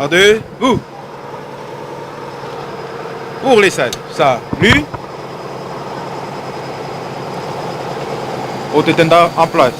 Un, deux, vous. Pour les salles. Salut. Ototenda en place.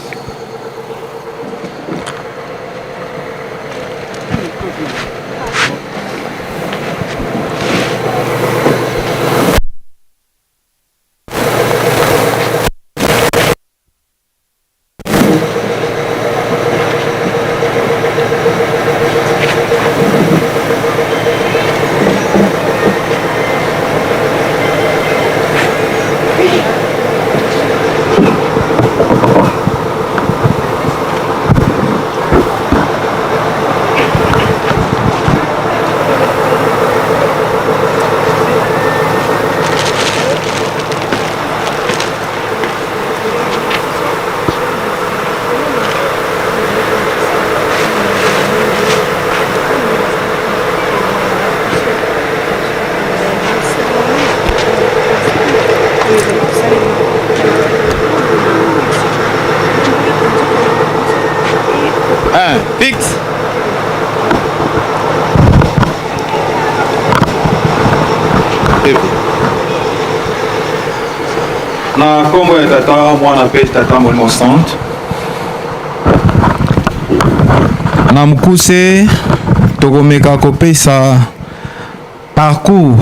Un, fixe. Na kombo ya tata mwana pe tata molimo centre. Na mukuse tokomeka kopesa parcours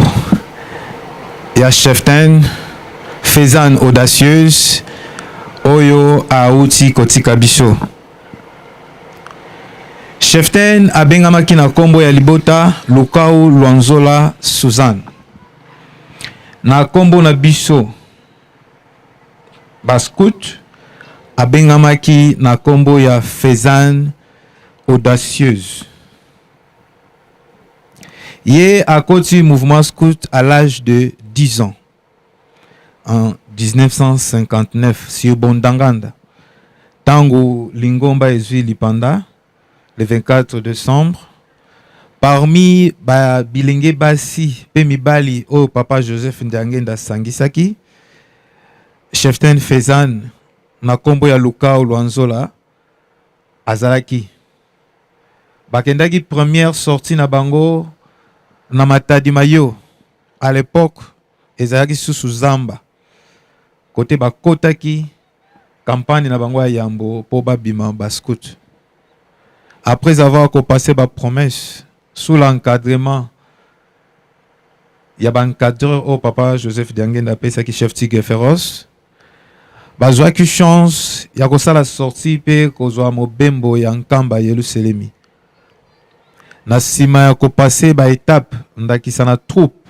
ya Cheftain Fezane audacieuse oyo auti kotika biso. Cheftain abengamaki na kombo ya libota Lukau Lwanzola Suzanne. Na kombo na biso Bascout abengamaki na kombo ya Fezane audacieuse. Ye akoti mouvement scout à l'âge de 10 ans. En 1959 sur Bondanganda. Tango Lingomba ezui lipanda le 24 décembre. Parmi bilenge basi pe mibali o papa Joseph Ndiangenda sangisaki, Cheftain Fezane na kombo ya Lukau Lwanzola azalaki. Bakendaki première sortie na bango na Matadi Mayo. À l'époque, ezalaki sous Zamba. Côté bakotaki campagne na bango ya Yambo po babima bascout. Après avoir passé ba promesse sous l'encadrement ya bancadreur au papa Joseph Ndiangenda pesa ki chef tigre féroce, bazwaki chance ya kosala sortie pe kozwa mobembo ya nkamba Yerusalemi. Na sima ya kopase ba étape ndakisa na troupe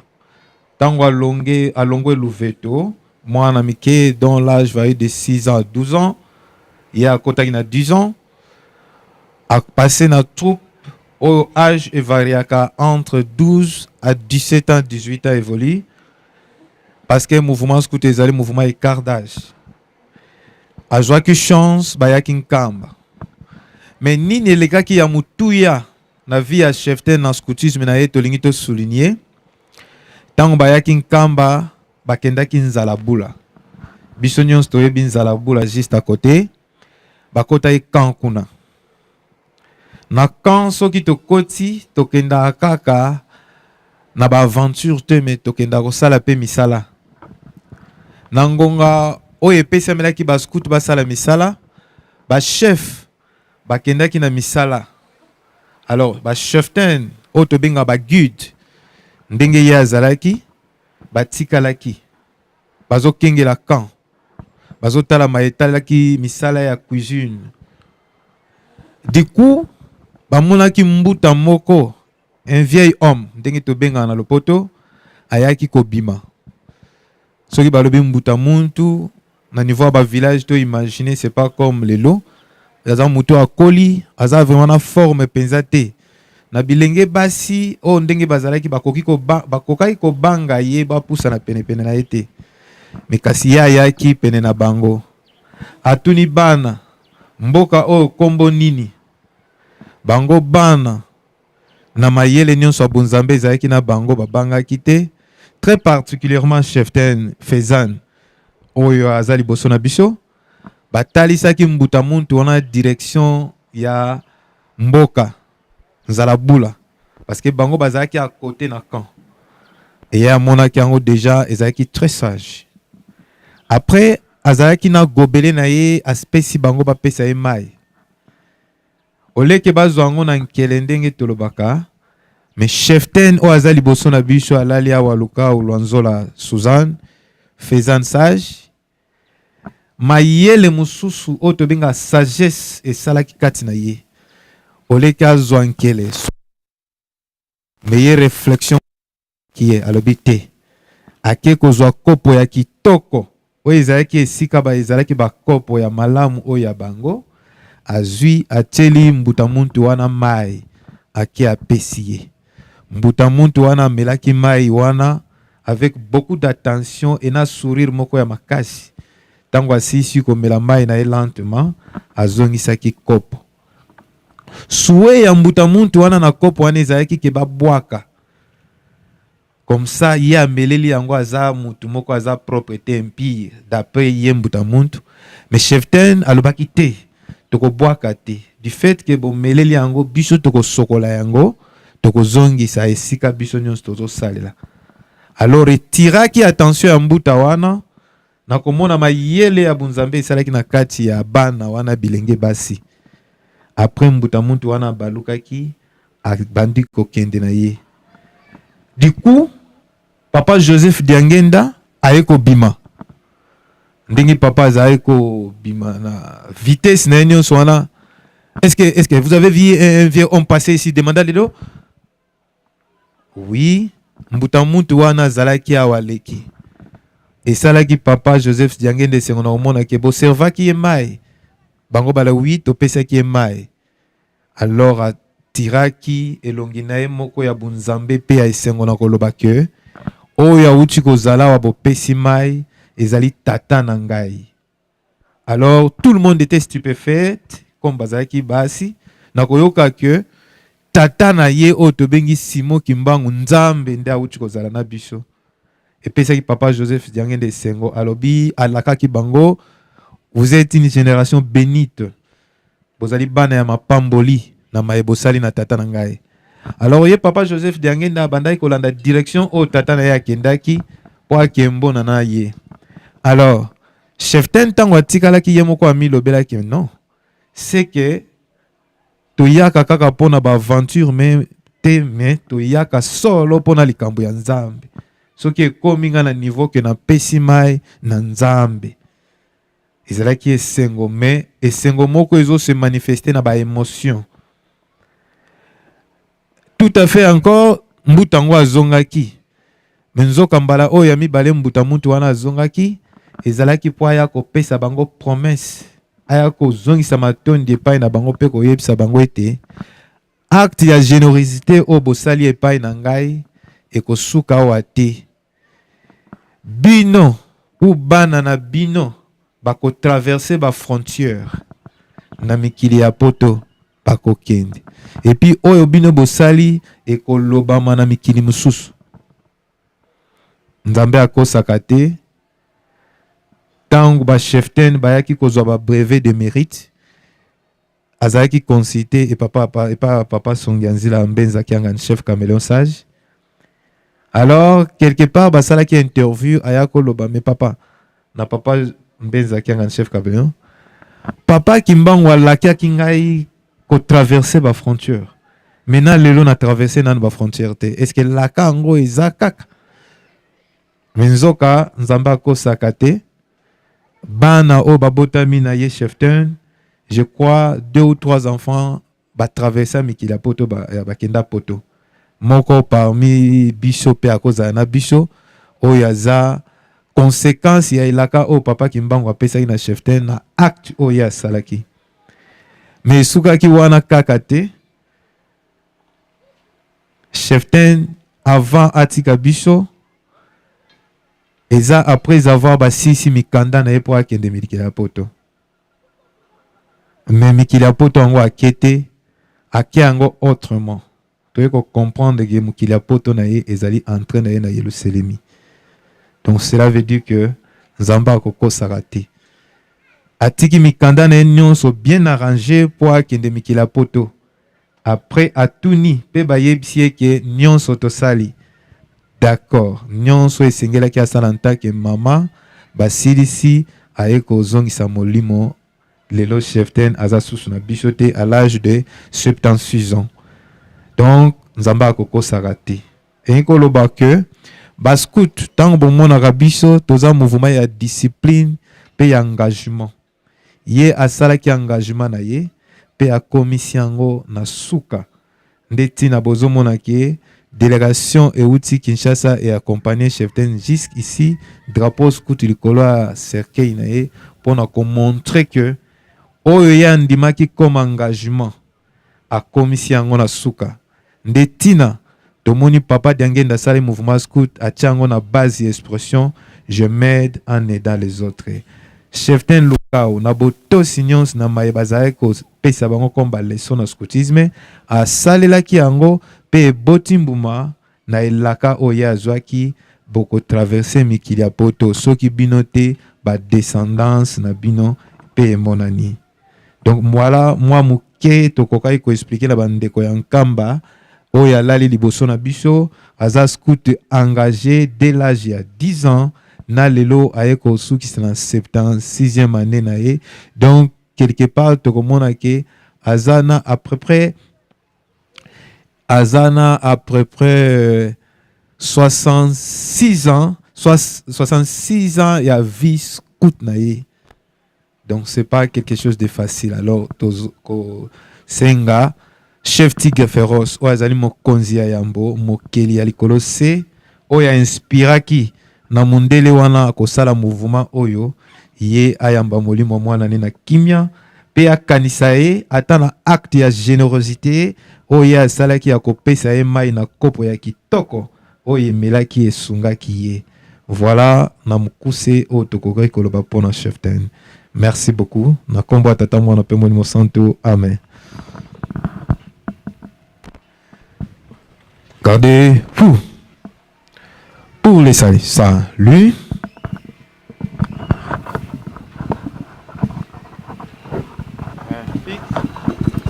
tango alongwe Louveto, mwana mike dont l'âge varie de 6 ans à 12 ans, ya kotaki na 10 ans, a passé na troupe au âge variaka entre 12 à 17 ans, 18 ans évolue, parce que mouvement scout ezali mouvement écart d'âge. A joaki chance bayaki nkamba. Mais nini elekaki ya mutuya na vie ya Cheftain na scoutisme na ye tolingi to souligner. Tango bayaki nkamba bakendaki Nzalabula. Biso nyonso toyebi Nzalabula juste à côté. Bakotaki kankuna. Na kan soki tokoti tokenda kaka na ba aventure te me tokenda kosala pe misala. Na ngonga oyo epesamelaki ba scout basala misala, ba chef bakendaki na misala. Alors ba Cheftain oyo tobenga ba guide ndenge ye azalaki batikalaki bazokengela camp bazotala maetalaki misala ya cuisine. Du coup bamonaki mbuta moko, un vieil homme ndenge tobenga na lopoto ayaki kobima. Soki balobi mbuta muntu na niveau ba village to imaginer c'est pas comme lelo. Aza muto akoli aza vraiment na forme penza te. Na bilenge basi o ndenge bazalaki bakokaki kobanga ye bapusa na pene na ete. Me kasi ya yaki pene na bango. Atuni bana mboka o kombo nini. Bango bana na mayele nyonso ya bonzambe ezalaki na bango babangaki te. Très particulièrement Cheftain Fezane oyo azali boso na biso. Batalisaki mbuta muntu wana direction ya mboka Nzalabula parce que bango bazalaki à côté na camp. Et à mon akango déjà ezalaki très sage. Après azalaki na gobele na ye aspesi bango ba pesa ye mai. Oleke bazwango na nkele ndenge tolobaka, mais cheften o azali boso na biso alali awa luka ulwanzola Suzanne faisant sage. Mayele mususu o tobenga sagesse esalaki kati na ye. Oleke azwa nkele. Meilleure réflexion qui est alobité. Ake kozwa kopo ya kitoko. O ezalaki esika ba ezalaki ba kopo ya malamu o ya bango. Azui ateli mbuta muntu wana mai. Ake apesi ye. Mbuta muntu wana melaki mai wana avec beaucoup d'attention et na sourire moko ya makasi. Tango asisi komela mai na ye lentement, azongisaki kopo. Soué ya mbuta muntu wana na kopo wana ezalaki ke babwaka. Comme ça, il y a meleli yango aza mutu moko aza propriété empire d'après ye mbuta muntu. Mais cheften alobaki te, toko bwaka te. Du fait que bo meleli yango biso toko sokola yango, toko zongisa esika biso nyonso tozo salela. Alors retiraki attention ya mbuta wana, na komona mayele ya bunzambe esalaki na kati ya bana wana bilenge basi. Après mbuta muntu wana balukaki abandi kokende na ye. Du coup, papa Joseph Diangenda aeko bima. Ndenge papa aeko bima na vitesse na nyonso wana. Est-ce que vous avez vu un vieux homme passer ici demanda lelo? Oui, mbuta muntu wana zalaki awaleki. Et salaki papa Joseph Diangenda sengona omona ke bo servaki ye mai. Bango bala 8 opesaki ye mai. Alors tiraki elongi na ye moko ya bunzambe pe ya esengona koloba ke oyo auti kozala wa bopesi mai ezali tata na ngai. Alors tout le monde était stupéfait comme bazalaki basi na koyoka ke tata na ye oyo tobengi Simon Kimbangu nzambe nde auti kozala na biso. Epesaki papa Joseph Diangenda esengo alobi alakaki bango, vous êtes une génération bénite. Bozali bana ya mapamboli na maebosali na tata na ngai. Alors ye papa Joseph Diangenda bandai kolanda direction o tata na ye akendaki po akembo na ye. Alors cheften tango atikalaki ye moko amilobelaki non, c'est que toyaka kaka pona ba aventure mais toyaka solo pona likambo ya nzambe. Soki ekomi nga na niveau ke na pesi mai na nzambe. Ezalaki esengo mais esengo moko ezo se manifester na ba émotion. Tout à fait encore mbutango azongaki. Menzoka mbala oyo ya mibale mbuta muntu wana azongaki ezalaki po aya kopesa bango promesse. Aya kozongisa matondi epai na bango pe koyebisa bango ete acte ya générosité o bosali epai na ngai ekosuka awa te. Bino ou bana na bino bako traverser ba frontière na mikili ya poto bako kende. Et puis oyo bino bosali ekolobama na mikili mususu. Nzambe akosaka te. Tango ba cheften bayaki kozwa ba brevet de mérite azalaki consulté et papa Songianzila Mbenza kianga chef Caméléon Sage. Alors quelque part basalaki interview ayako loba mais papa na papa Mbenza kianga chef Caméléon. Papa Kimbangu alaki ngai ko traverser ba frontière. Maintenant lelo na traverser nan ba frontière te. Est-ce que laka ngo ezakaka? Menzoka nzamba akosaka te. Bana o babotami na ye cheften, je crois 2 ou 3 enfants ba traverser mikila poto ba kenda poto. Moko parmi biso pe akoza na biso o yaza conséquence ya ilaka o papa Kimbangu apesa na cheften na acte o ya salaki. Mais sukaki wana kaka te. Cheften avant atika biso eza après avoir basisi mikanda na epo akende mikila poto. Mais mikila poto ango akete ake ango autrement. Tu peux comprendre que mikila poto na ye ezali en train na ye na Yerusalemi. Donc cela veut dire que Nzamba akoko sarate. Atiki mikanda na nyonso bien arrangé pour akende mikila poto. après atuni pe bayebisi ke nyonso tosali d'accord nyonso esengelaki asala ntake mama basilisi aye kozongisa molimo lelo cheftain aza susu na biso te à l'âge de 76 ans donc nzambe akokosaka te eyei koloba ke bascout ntango bomonaka biso toza mouvement ya discipline pe ya engagement ye asalaki engagement na ye pe akomisi yango na suka nde ntina bozomonaki ye délégation euti Kinshasa et accompagné cheftain jusqu'ici drapeau scout likolo ya cercueil na ye mpona komontre que oyo ye andimaki comme engagement akomisi yango na suka nde ntina tomoni papa Diangenda asali mouvement scout atia yango na base ya expression je m'aide en aidant les autres cheftain Lukao na botosi nyonso na maye bazalaki kopesa bango comme baleson na scoutisme asalelaki yango mpe eboti mbuma na elaka oyo azwaki bokotraverse mikili ya poto soki bino te badescendance na bino mpe emonani donc voilà mwa moke tokokaki koexplike na bandeko ya nkamba oyo alali liboso na biso aza scout engagé dès l'âge ya 10 ans na lelo aye kosukisa na 76e année na ye donc quelque part tokomona ke azana à peu près 66 ans 66 ans ya vie scout na ye donc c'est pas quelque chose de facile alors senga chef tigre féroce oyo azali mokonzi ya yambo mokeli ya likolo se oyo inspiraki na mundele wana akosala mouvement oyo ye ayamba molimo mwana ne na kimia pe akanisa ye ata na acte ya générosité oyo asalaki ya kopesa ye mai na kopo ya kitoko oyo emelaki esungaki ye voilà na mokuse oyo tokokaki koloba mpona cheftain merci beaucoup na kombo ya tata mwana mpe molimo santo amen. Gardez-vous pour les saluts. Salut.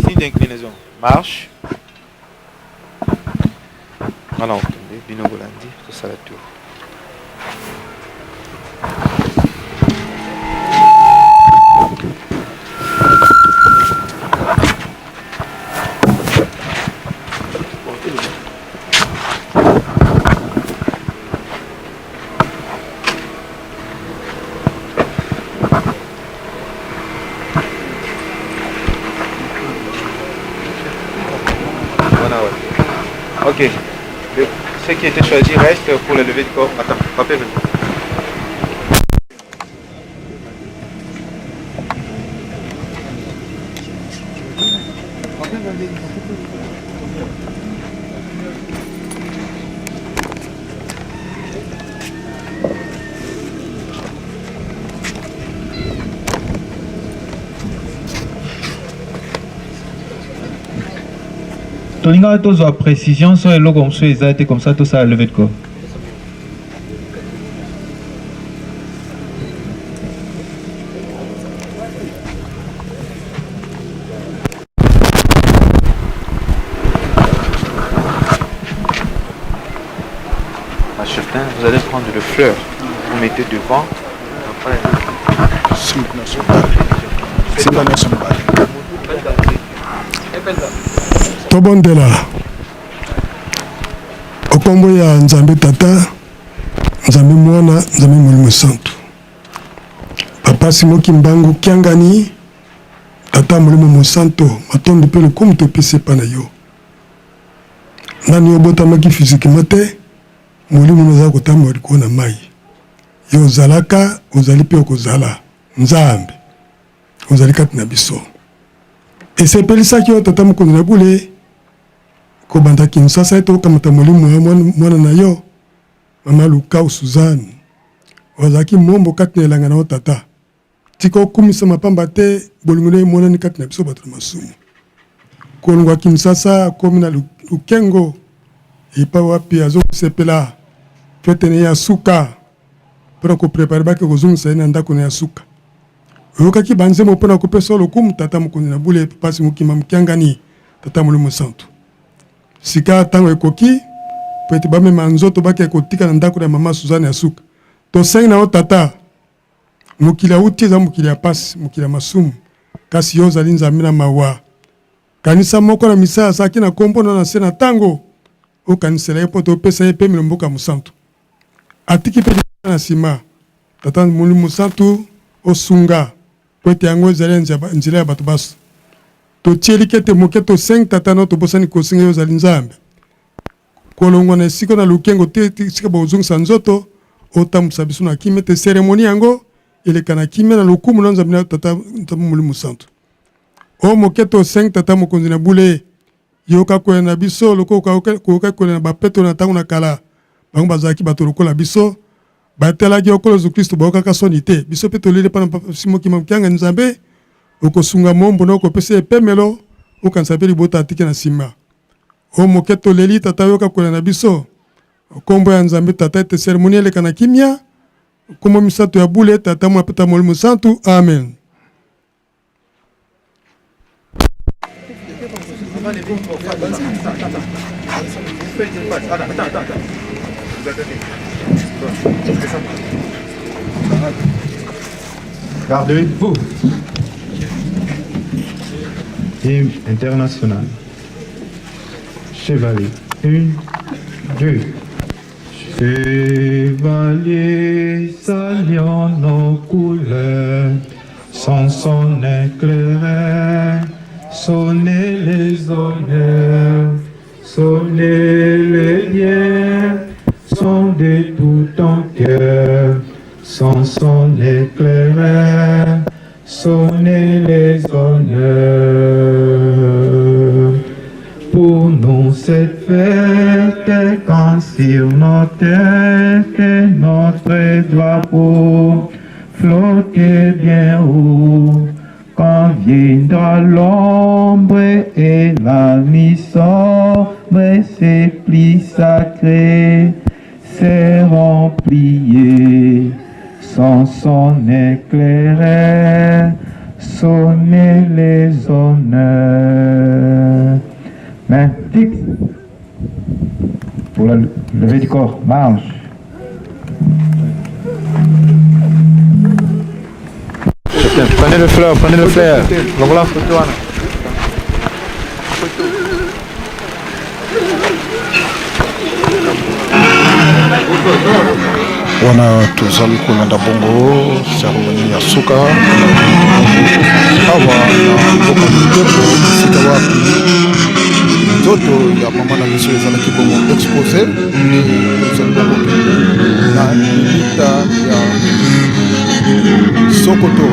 Signe d'inclinaison. Marche. Voilà, on tombe. Bino Bolandi, tout ça la tour. Ok. Ce qui était choisi reste pour le lever de corps. Attends, papier. Toninga tous à précision sur les logos sur les été comme ça tout ça levé de corps. Cheftain, vous allez prendre le fleur, vous mettez devant. Après, tobondela okombo ya nzambe tata nzambe mwana nzambe molimo santu papa simoki mbangu kiangani tata molimo mosanto matondo mpe lokumu topesi epa na yo nani obotamaki fizikima te molimo noza kotambola likolo na mai yo ozalaka ozali mpe okozala nzambe ozali kati na biso esepelisaki yo tata mokonzi na bule kobanda Kinshasa ete okamata molimo ya mwana na yo mama Lukao Suzanne ozalaki mombo kati na elanga na yo tata tika okumisa mapamba te bolingo na emonani kati na biso bato na masumu kolongwa Kinshasa akomi na lukengo epa wapi azosepela fete ne ya suka mpona koprepare bake kozongisa ye na ndako na ya suka oyokaki banzembo mpona kopesa lokumu tata mokonzi na bule pasi mokima mokiangani tata molimo santu sika tango ekoki po ete bamema nzoto bake ekotika na ndako ya mama Suzanne ya suka tosengi na yo tata mokili auti eza mokili ya pasi mokili ya masumu kasi yo ozali nzambe na mawa kanisa moko na misala azalaki na kombo na se na ntango okanisela ye mpo topesa ye mpe milomboka mosantu atiki mpe na nsima tata molimo santu osunga po ete yango ezali nzela ya bato baso totieli kete moke tosengi tata no tobosani kosenga yo ozali nzambe kolongwa na esika na lukengo te esika bozongisa nzoto otambusa biso na kimia te seremoni yango eleka na kimia na lokumu na nzambe na tata molimo santu o moke tosengi tata mokonzi na bule yoka kolela na biso loko koyoka kolela na bapeto na ntango na kala bango bazalaki bato lokola biso batelaki okolo Yesu Kristo bayokaka soni te biso mpe toleli mpa na simokima mokianga nzambe okosunga mombo na okopesa epemelo okanisa mpe libota atike na nsima o moke toleli tata yoka kolela na biso kombo ya nzambe tata ete seremoni eleka na kimia kombo misato ya bule tata mwa peta molimo santu amen. Gardez-vous. Hymne international. Chevalier. 1, 2. Chevalier saluant nos couleurs, sans son éclaireur, sonnez les honneurs, sonnez les liens, son de tout ton cœur, sans son éclaireur, sonnez les honneurs. Pour nous cette fête est quand sur nos têtes notre drapeau flotte bien haut, quand viendra l'ombre et la nuit sombre, ces plis sacrés seront pliés, sans son éclaireur, sonnez les honneurs. Main fixe pour le lever du corps, marche. Prenez le fleur, prenez le flair. Voilà, photo. wana tozali kolanda bongo seremoni ya suka awa na mboka mitepo esika wapi nzoto ya mama na biso ezalaki bongo expose tozali bongo na lita ya Sokoto.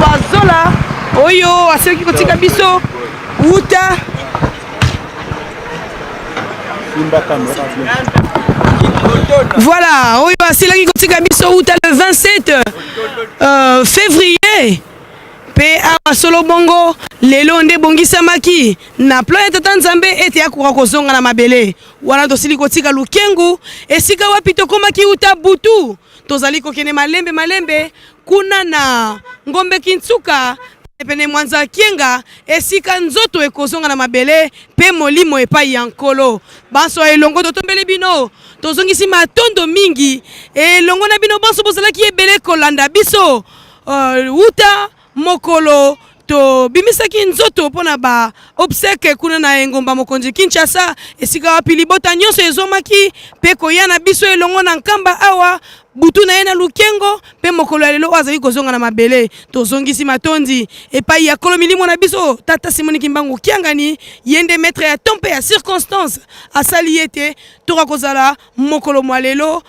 L'oiseau là, oyo, aselaki kotika biso, uta. Voilà, oyo aselaki kotika biso uta le 27 février. Pe awa solo bongo lelo nde bongisamaki na plan ya tata Nzambe ete akoka kozonga na mabele. Wana tosili kotika lukengu esika wapi tokomaki uta butu. Tozali kokene malembe kuna na ngombe Kintsuka pene mwanza kienga esika nzoto ekozonga na mabele pe molimo epai ya nkolo. Banso elongo totombele bino tozongisi matondo mingi elongo na bino banso bozalaki ebele kolanda biso uta mokolo to bimisaki nzoto pona ba obsèque kuna na engomba mokonzi Kinshasa esika wapi libota nyonso ezomaki pe koyana biso elongo na nkamba awa butu na yena lukengo pe mokolo ya lelo azali kozonga na mabele tozongisi matondi epai ya kolo milimo na biso tata Simoni Kimbangu Kiangani yende maître ya tempe ya circonstance asali ete toka kozala mokolo mwa lelo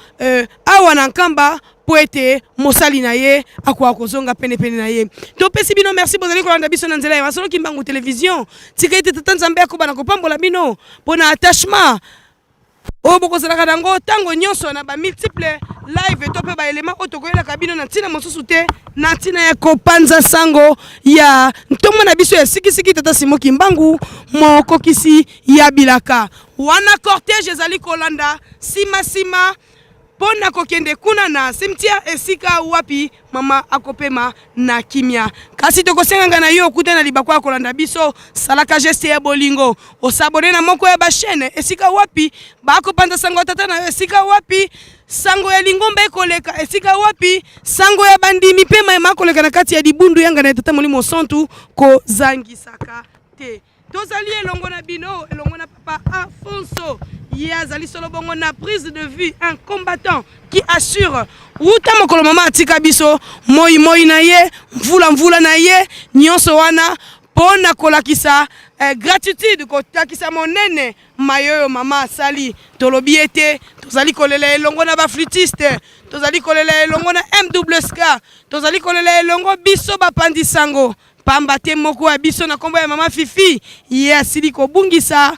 awa na nkamba poete mosali na ye akwa kozonga pene na ye to pesi bino merci bozali kolanda biso na nzela ya Masolo Kimbangu télévision tika ete tata Nzambe akobana kopambola bino pona attachement o bokozalaka dango tango nyonso na ba multiple live to pe ba element otokoyela kabino na tina mosusu te na tina ya kopanza sango ya ntomo na biso ya sikisiki tata Simoni Kimbangu mokokisi ya bilaka wana cortège ezali kolanda sima pona kokende kuna na cimetière esika wapi mama akopema na kimia kasi tokosenga na yo okuta na libakwa kolanda biso salaka geste ya bolingo osabone na moko ya ba chaîne esika wapi bakopanza sango tata na esika wapi sango ya lingomba ekoleka esika wapi sango ya bandimi pema makoleka na kati ya dibundu yanga na tata Molimo Santu ko zangisaka te tozali elongo na bino elongo na papa Alfonso Yazali solo bongo na prise de vue un combattant qui assure uta mokolo mama atika biso moi na ye mvula na ye nyonso wana pona kolakisa gratitude kolakisa monene mayoyo mama asali tolobi ete tozali kolela elongo na baflutiste tozali kolela elongo na MWSK tozali kolela elongo biso bapandi sango pamba te moko ya biso na kombo ya mama Fifi ye asili kobungisa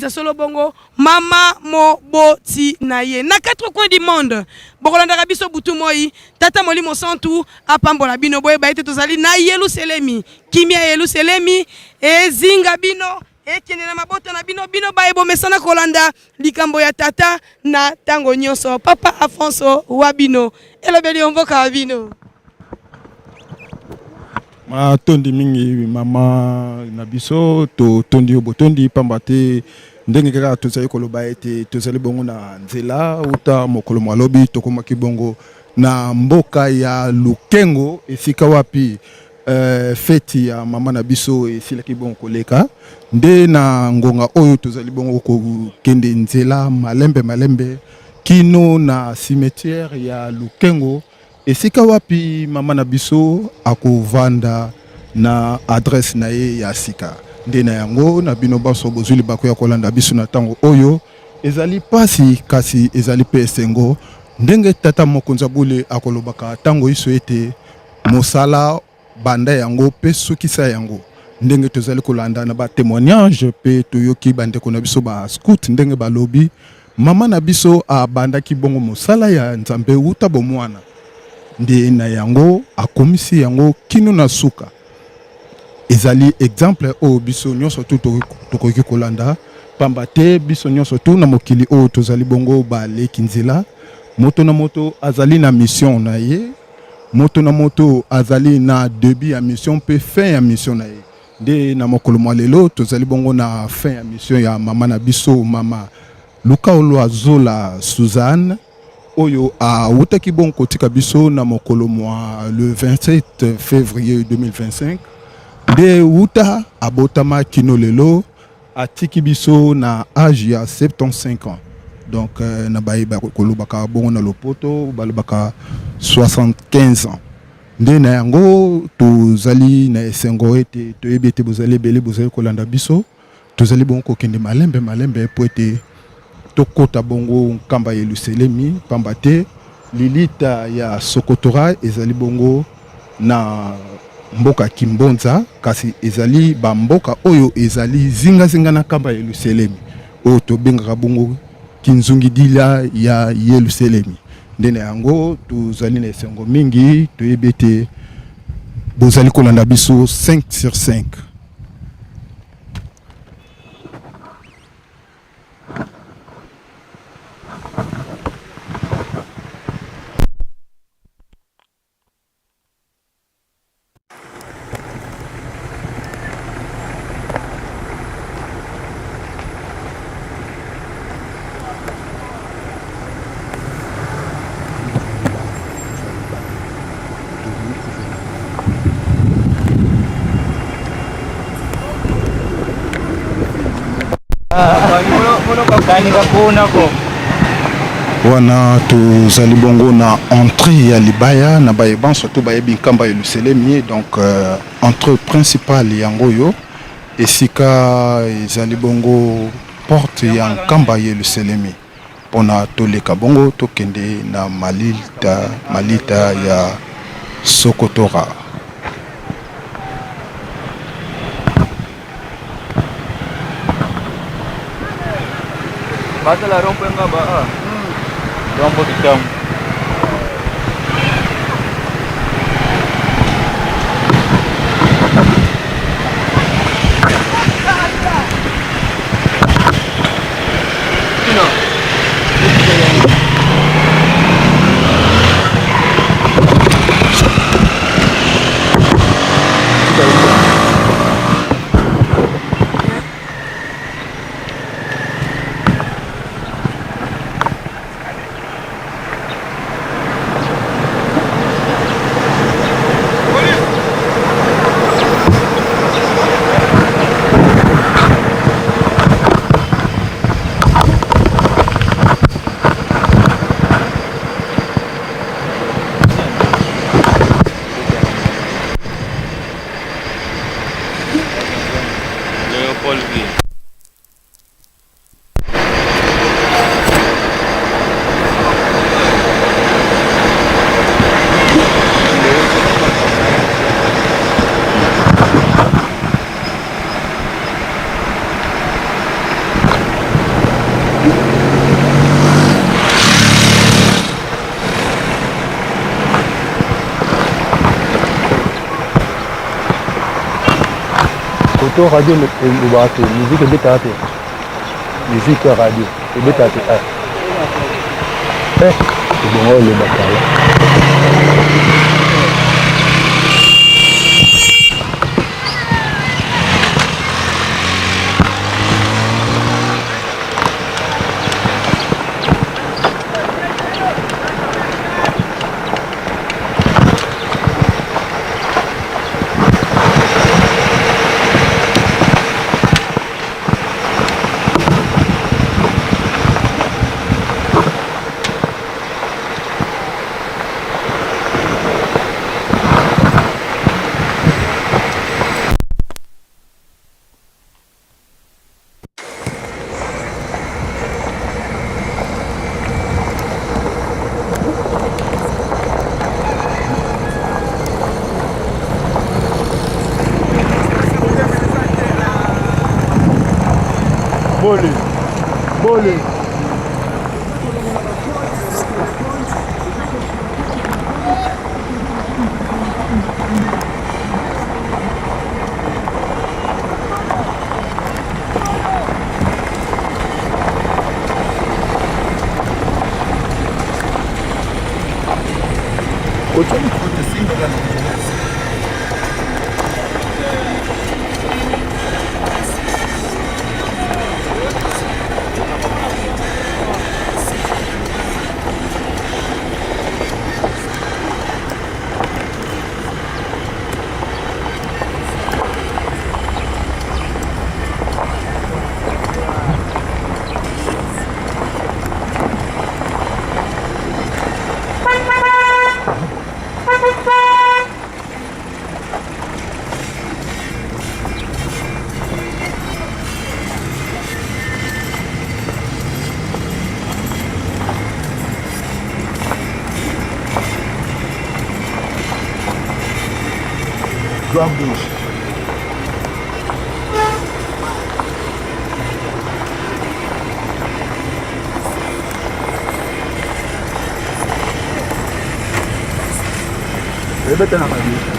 solo bongo mama moboti na ye na 4 coins du monde bokolanda biso butu moi tata molimo santu apambola bino boye baite tozali na Yerusalemi kimia Yerusalemi ezinga bino ekende na mabota na bino baebo mesana kolanda likambo ya tata na tango nyonso papa Afonso wa bino elobeli omboka wa bino ma tondi mingi mama na biso to tondi obotondi pamba te ndenge kaka tozali koloba ete tozali bongo na nzela uta mokolo malobi tokomaki bongo na mboka ya Lukengo esika wapi feti ya mama na biso esilaki bongo koleka nde na ngonga oyo tozali bongo kokende nzela malembe kino na cimetière ya Lukengo esika wapi mama na biso akovanda na adresse na ye ya sika nde na yango na bino baso bozuli bako ya kolanda biso na tango oyo ezali pasi kasi ezali pe esengo ndenge tata mokonza bule akolobaka tango iso ete mosala banda yango pe sukisa yango ndenge tozali kolanda na ba témoignage pe toyoki bandeko na biso ba scout ndenge balobi mama na biso abandaki bongo mosala ya nzambe uta bomwana nde na yango akomisi yango kino na suka ezali exemple o biso nyonso tu tokoki kolanda pamba te biso nyonso tu na mokili o tozali bongo baleki nzela moto na moto azali na mission na ye moto na moto azali na début ya mission pe fin ya mission na ye nde na mokolo mwa lelo tozali bongo na fin ya mission ya mama na biso mama Luka Olwazola Suzanne oyo awutaki bon kotika biso na mokolo mwa le 27 février 2025 de wuta abotama kino lelo atiki biso na âge ya 75 ans donc na bayiba kolobaka bongo na lopoto balobaka 75 ans nde na yango tozali na esengo ete toyebi ete bozali ebele bozali kolanda biso tozali bongo kokende malembe po ete tokota bongo nkamba ya Yerusalemi pamba te lilita ya Sokotora ezali bongo na mboka Kimbonza kasi ezali ba mboka oyo ezali zinga na nkamba ya Yerusalemi oyo tobengaka bongo kinzungidila ya Yerusalemi ndene yango tozali na esengo mingi toyebi ete bozali kolanda biso 5 sur 5. Wana tozali bongo na entrée ya libaya na bayeban surtout bayebi nkamba ya Yerusalemi donc entrée principale yango yo esika ezali bongo porte ya nkamba ya Yerusalemi pona toleka bongo tokende na malita ya Sokotora. Basta la rompen nga ba? Rompo kitang. Auto radio le bateau, musique et bêta. Musique radio et bêta. C'est bon le bataille. Bolé. Gambus. Rebeta na maji.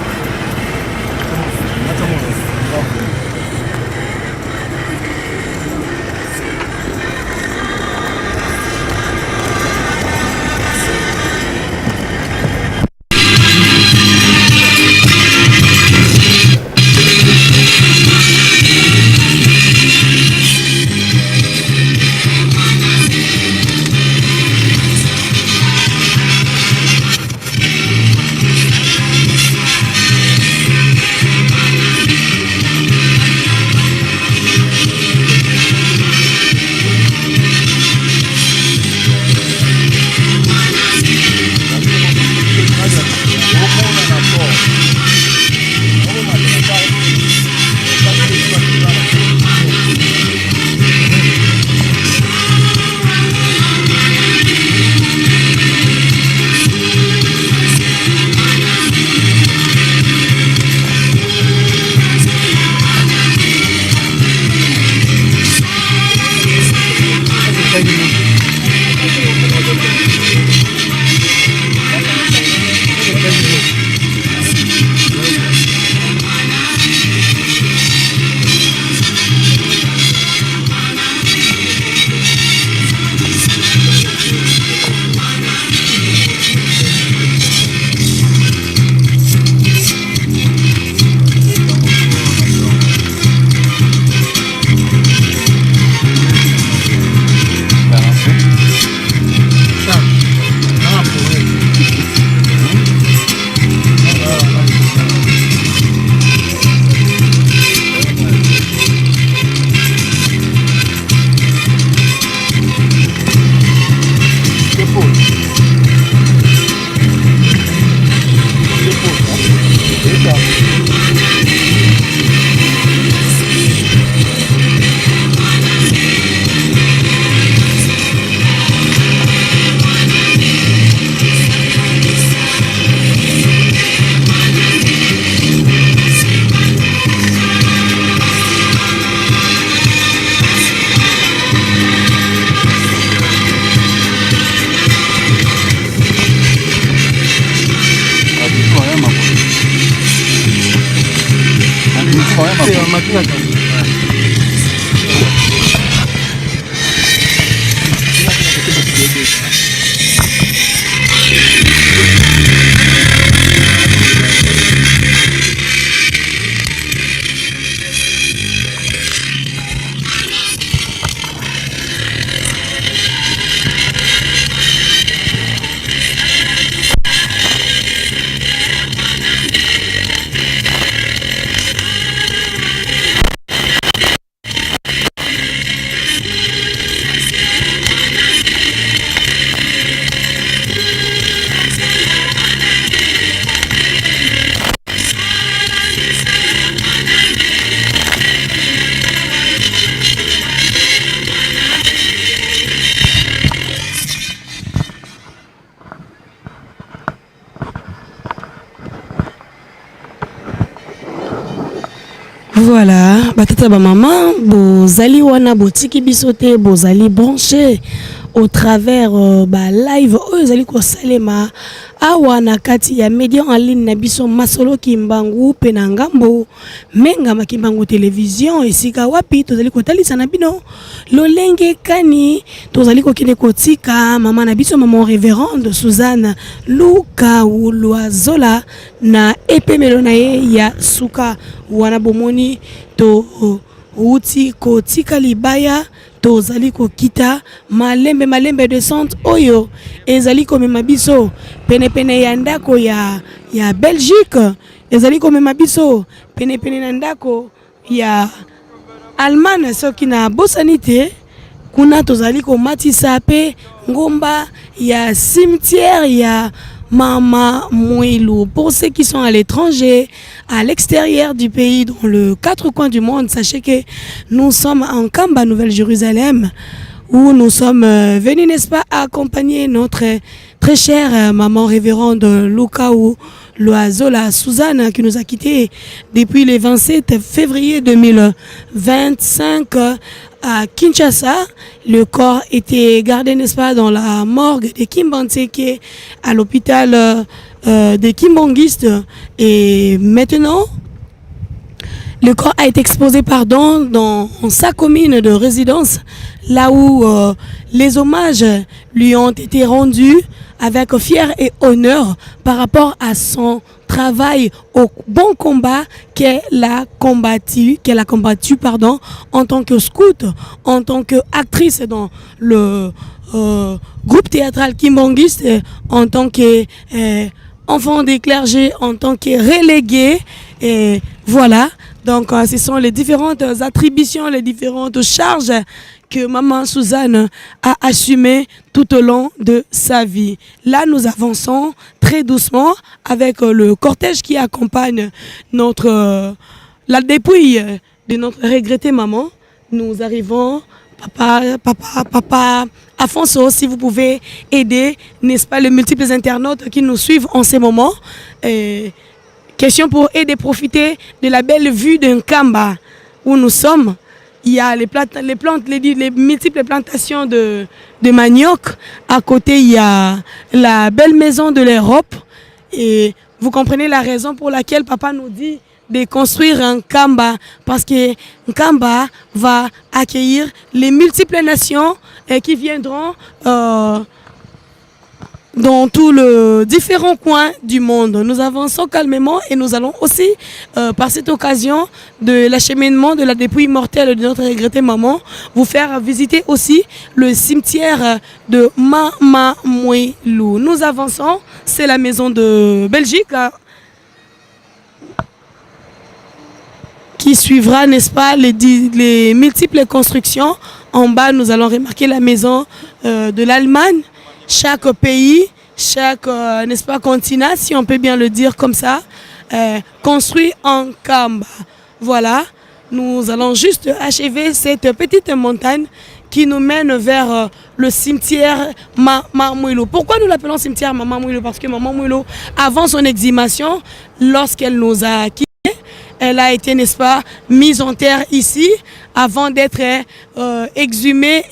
Voilà, batata ba maman, bozali wana botiki bisote, bozali branché au travers ba live ozali ko salema awa na kati ya média en ligne na biso Masolo Kimbangu pe na ngambo menga makimbangu télévision esika wapi tozali ko talisa na bino lolenge kani tozali ko kende kotika mama na biso maman révérende Suzanne Luka Loazola na epemelo na ye ya suka wana bomoni to uti kotika libaya tozali kokita malembe de centre oyo ezali komema biso pene ya ndako ya Belgique, ezali komema biso pene na ndako ya Allemagne soki na bosanite kuna tozali komatisa pe ngomba ya cimetière ya Mama Mouilou. Pour ceux qui sont à l'étranger, à l'extérieur du pays, dans le 4 coins du monde, sachez que nous sommes en Kamba, Nouvelle-Jérusalem, où nous sommes venus, n'est-ce pas, accompagner notre très chère maman révérende Luka Loazola Suzanne, qui nous a quittés depuis le 27 février 2025 à Kinshasa. Le corps était gardé, n'est-ce pas, dans la morgue de Kimbantseke à l'hôpital de Kimbangiste. Et maintenant, le corps a été exposé dans sa commune de résidence, là où les hommages lui ont été rendus avec fier et honneur par rapport à son travail au bon combat qu'elle a combattu en tant que scout, en tant qu'actrice dans le groupe théâtral Kimbangiste, en tant qu'enfant des clergés, en tant que relégué, et voilà. Donc, ce sont les différentes attributions, les différentes charges que maman Suzanne a assumées tout au long de sa vie. Là, nous avançons très doucement avec le cortège qui accompagne la dépouille de notre regrettée maman. Nous arrivons, papa Afonso, si vous pouvez aider, n'est-ce pas, les multiples internautes qui nous suivent en ce moment. Question pour aider, profiter de la belle vue d'un Kamba où nous sommes. Il y a les multiples plantations de manioc. À côté, il y a la belle maison de l'Europe. Et vous comprenez la raison pour laquelle papa nous dit de construire un Kamba. Parce que Kamba va accueillir les multiples nations qui viendront dans tous les différents coins du monde. Nous avançons calmement et nous allons aussi, par cette occasion de l'acheminement de la dépouille mortelle de notre regrettée maman, vous faire visiter aussi le cimetière de Mama Mouilou. Nous avançons, c'est la maison de Belgique qui suivra, n'est-ce pas, les multiples constructions. En bas, nous allons remarquer la maison de l'Allemagne. Chaque pays, chaque, n'est-ce pas, continent, si on peut bien le dire comme ça, construit en Kamba. Voilà, nous allons juste achever cette petite montagne qui nous mène vers le cimetière Mama Mouilou. Pourquoi nous l'appelons cimetière Mama Mouilou? Parce que Mama Mouilou, avant son exhumation, lorsqu'elle nous a quittés, elle a été, n'est-ce pas, mise en terre ici avant d'être exhumée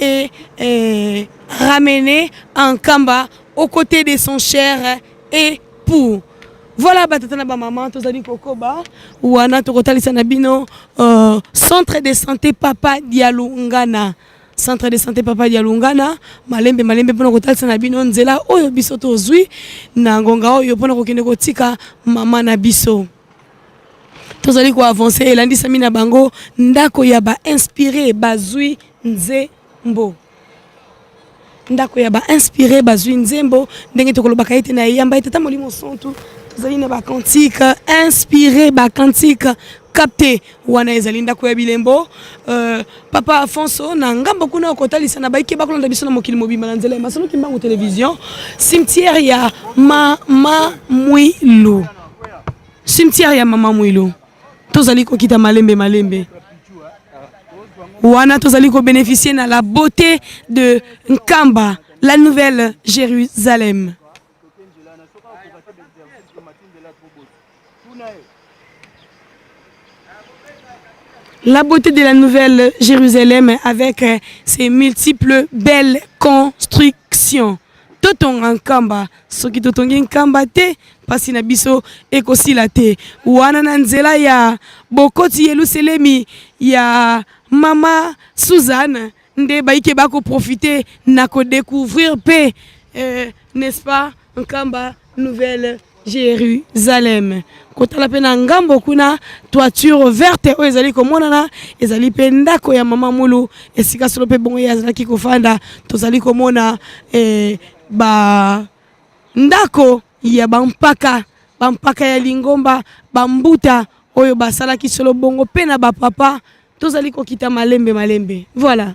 et ramenée en Kamba aux côtés de son cher époux. Voilà, batatana ba maman, tozali kokoba, wana tokotalisa na bino centre de santé Papa Dialungana. Centre de santé Papa Dialungana, malembe pona kotalisa na bino nzela oyo biso tozwi na ngonga oyo pona kokende kotika mama na biso. Tozali ko avancer elandisa mina bango ndako ya ba inspiré bazwi nzembo. Ndako ya ba inspiré bazwi nzembo ndenge tokolobaka ite na yamba itata molimo sontu. Tozali na ba cantique inspiré ba cantique capté wana ezali ndako ya bilembo. Papa Afonso na ngambo kuna okotalisa na baike bakolanda biso na mokili mobimba na nzela masolo kimbango télévision cimetière ya Mama Mwilu. Cimetière ya Mama Mwilu. Tozali ko kita malembe. Wana tozali ko bénéficier na la beauté de Nkamba, la nouvelle Jérusalem. La beauté de la nouvelle Jérusalem avec ses multiples belles constructions. Totong Nkamba, soki totongi Nkamba te, pasi na biso ekosila te. Wana na nzela ya bokoti Yerusalemi ya Mama Suzanne, nde baike bako profiter na ko découvrir pe, n'est-ce pas, Nkamba, nouvelle Jérusalem. Kotala pe na ngambo kuna toiture verte o ezali komonana ezali pe ndako ya Mama Mulu esika solo pe bongo ya zalaki kofanda tozali komona ba ndako ya bampaka ya Lingomba bambuta oyo basalaki solo bongo pe na bapapa tozali kokita malembe. Voilà.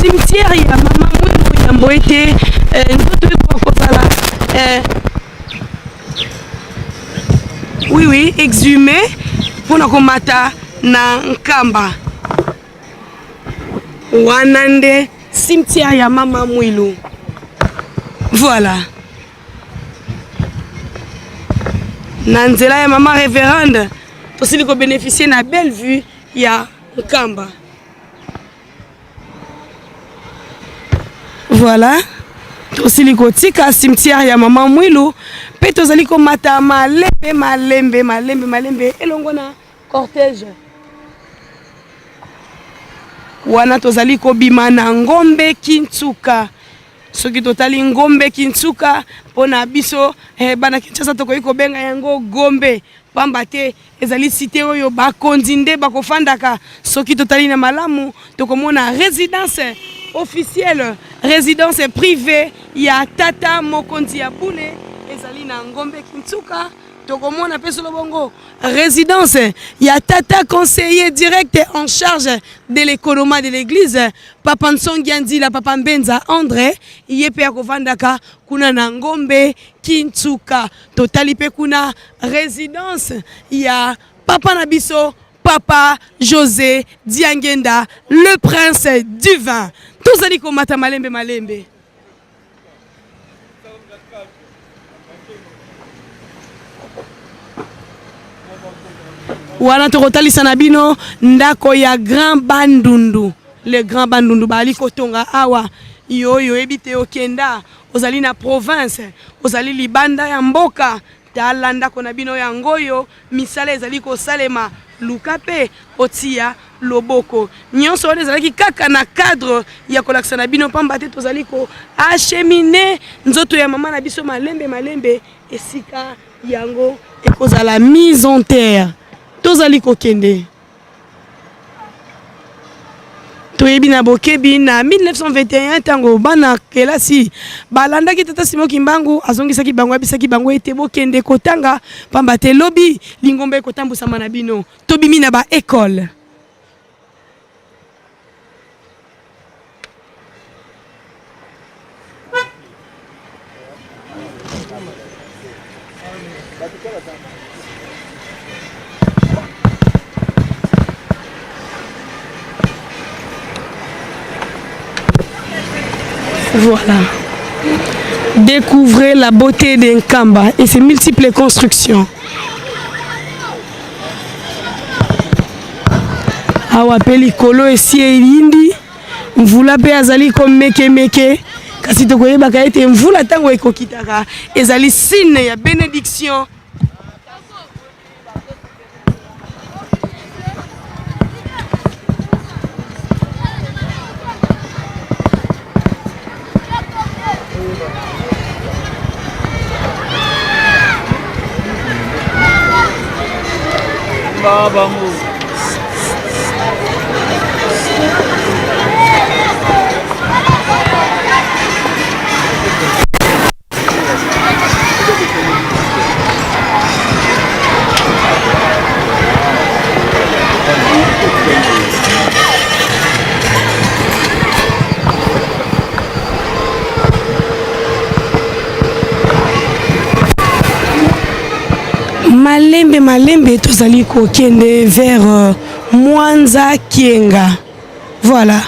Cimetière ya Mama Mwilu ya Mboete ndoto eko kozala oui exhumé pona komata na Nkamba wana nde cimetière ya Mama Mwilu. Voilà. Na nzela ya Mama Révérende tosili ko bénéficier na belle vue ya Nkamba. Voilà. Tosili kotika cimetière ya Mama Mwilu pe tozali ko mata malembe elongo na cortège. Wana tozali ko bima na ngombe Kintsuka. Soki totali ngombe Kintsuka pona biso bana Kinshasa tokoyi ko benga yango gombe pamba te ezali cité oyo bakondi nde bakofandaka soki totali na malamu tokomona résidence officielle, résidence privée ya Tata Mokonzi ya Bule ezali na ngombe Kintsuka. Tokomona peso bongo résidence ya Tata conseiller direct en charge de l'économie de l'église Papa Nsongiandi la Papa Mbenza André yepe ya kovandaka kuna na ngombe Kintsuka. Totali pe kuna résidence ya Papa Nabiso Papa José Diangenda le prince du vin. Tozali komata malembe. Wana tokotalisa na bino ndako ya Grand Bandundu. Le Grand Bandundu bali kotonga awa yoyo ebite okenda ozali na province ozali libanda ya mboka tala ndako na bino ya ngoyo misala ezali kosalema luka pe otia loboko nyonso wana ezalaki kaka na cadre ya kolakisa na bino pamba te tozali ko acheminer nzoto ya mama na biso malembe esika yango ekozala mise en terre. Tozali kokende toyebi na bokebi na 1921 tango bana kelasi balandaki tata Simon Kimbangu azongisaki bango abisaki bango ete bokende kotanga pamba te lobi lingomba ekotambusama na bino tobimi na ba école. Voilà. Découvrez la beauté d'un Kamba et ses multiples constructions. Awapeli kolo esi elindi mvula pe azali comme meke kasi tokoyeba ete mvula tango ekokitaka ezali signe ya bénédiction. Malembe tozali kokende vers Mwanza Kienga. Voilà.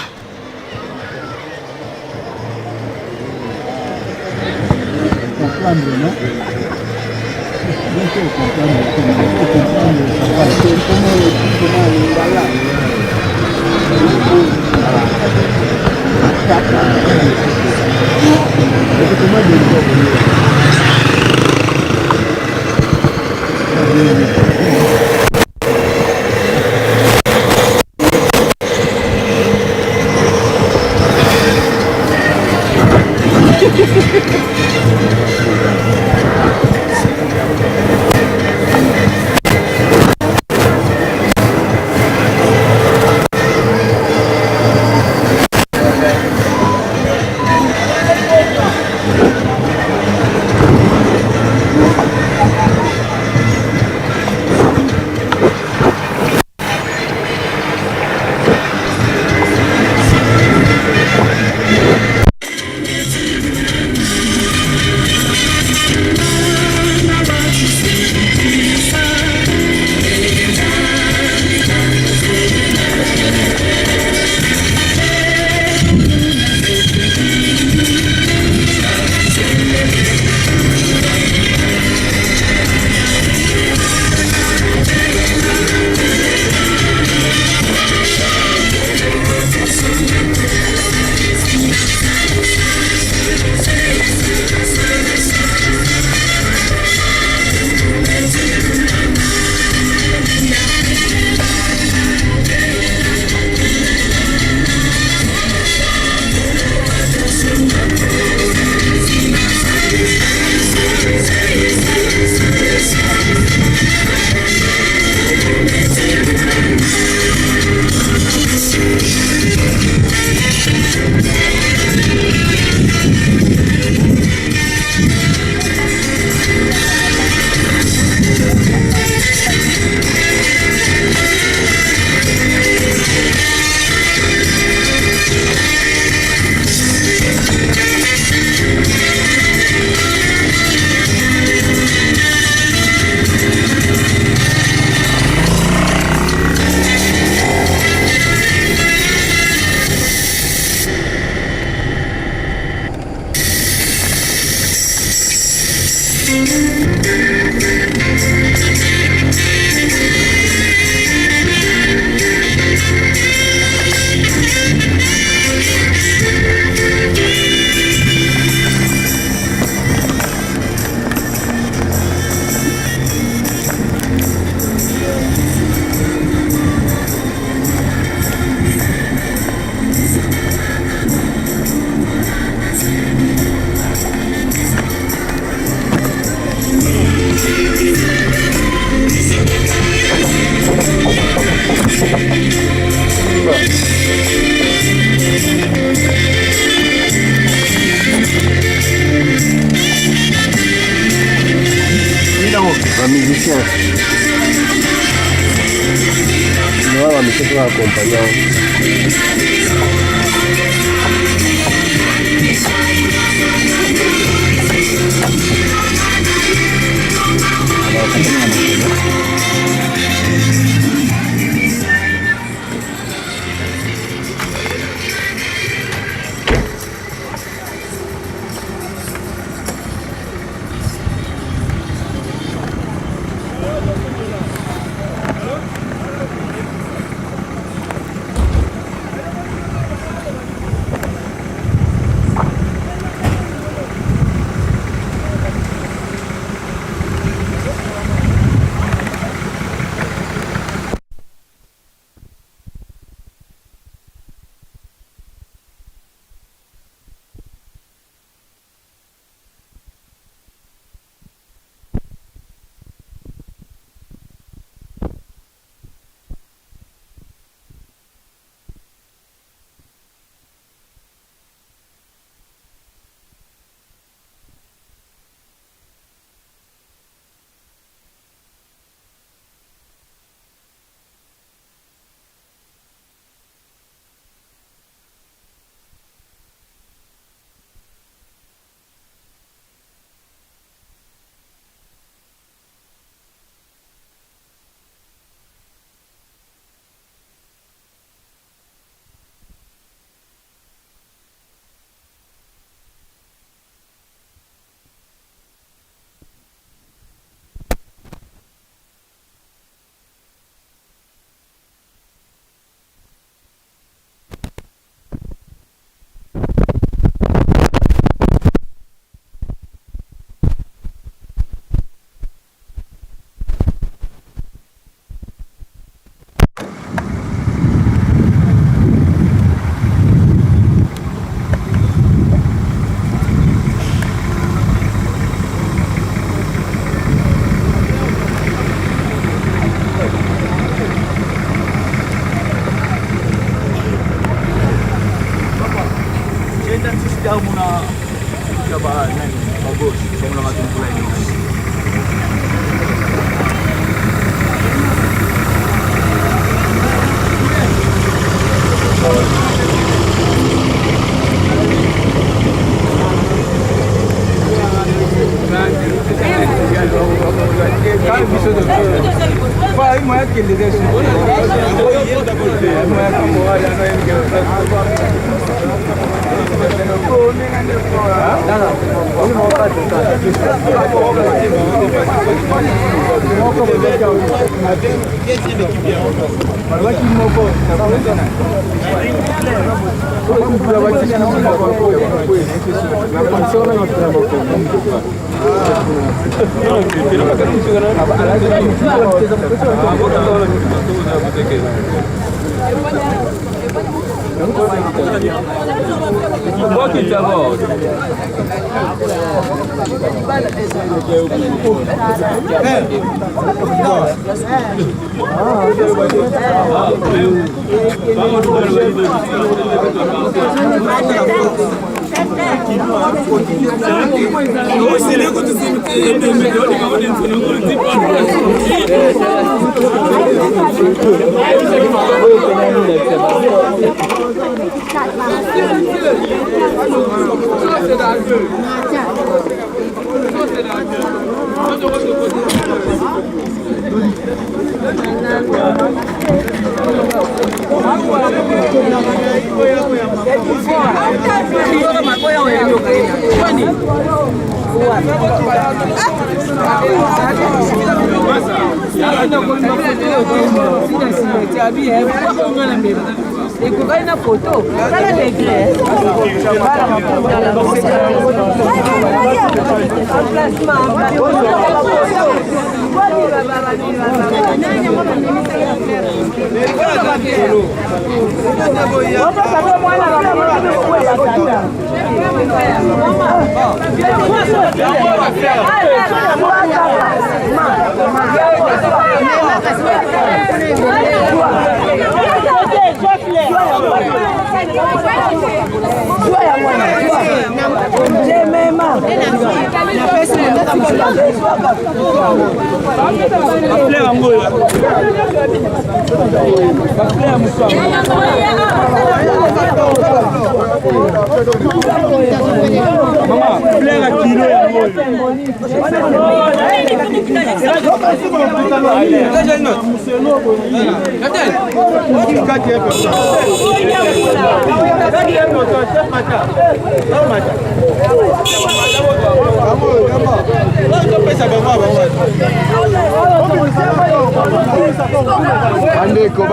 Non, mais c'est pour accompagner.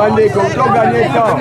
Bandeko, tu gagnes temps.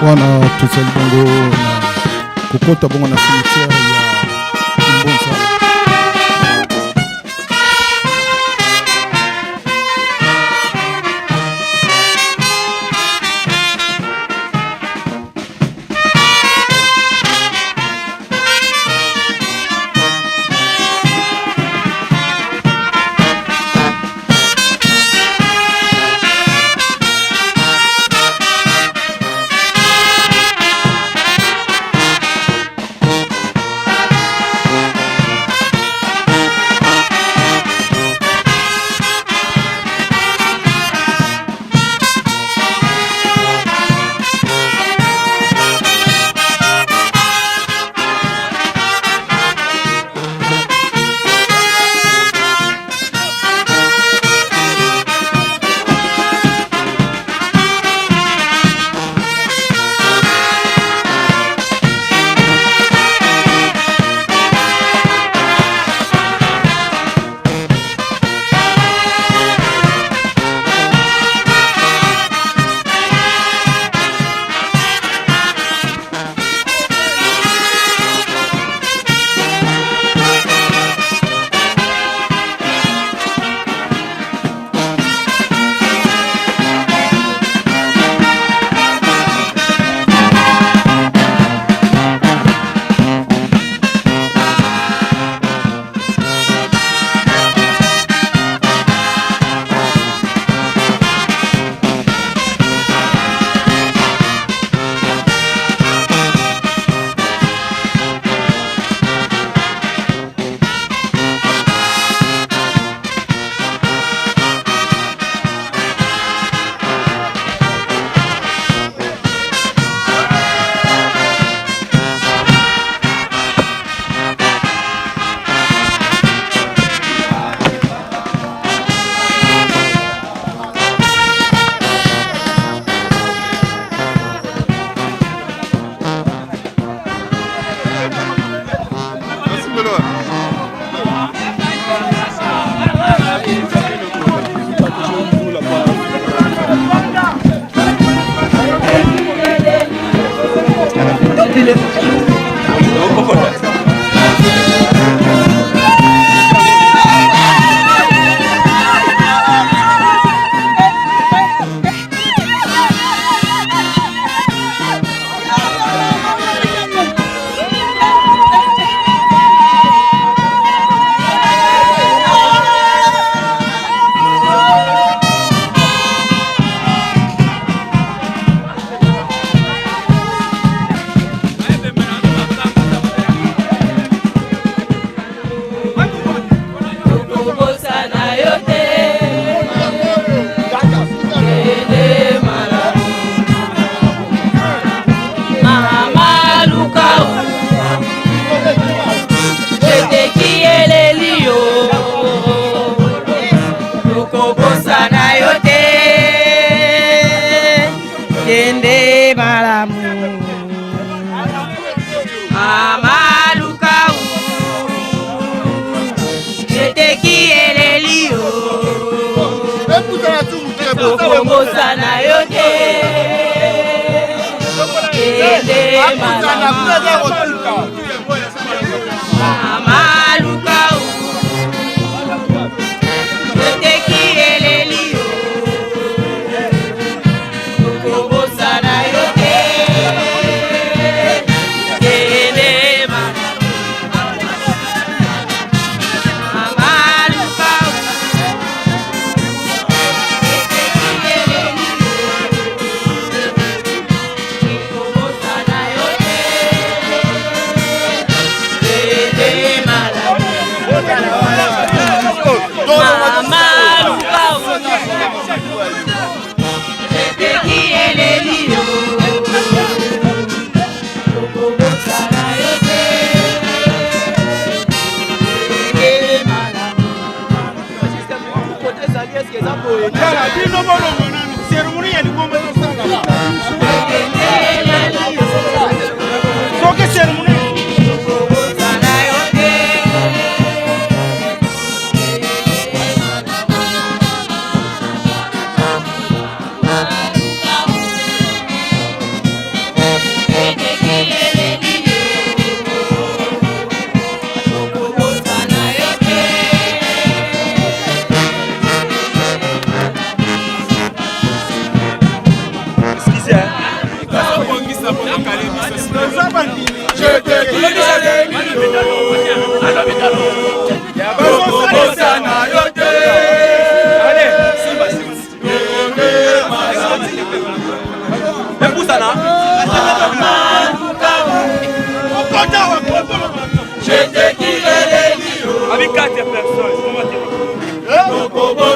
wana tozali bongo na kokota bongo na cimetière ya Mbonza.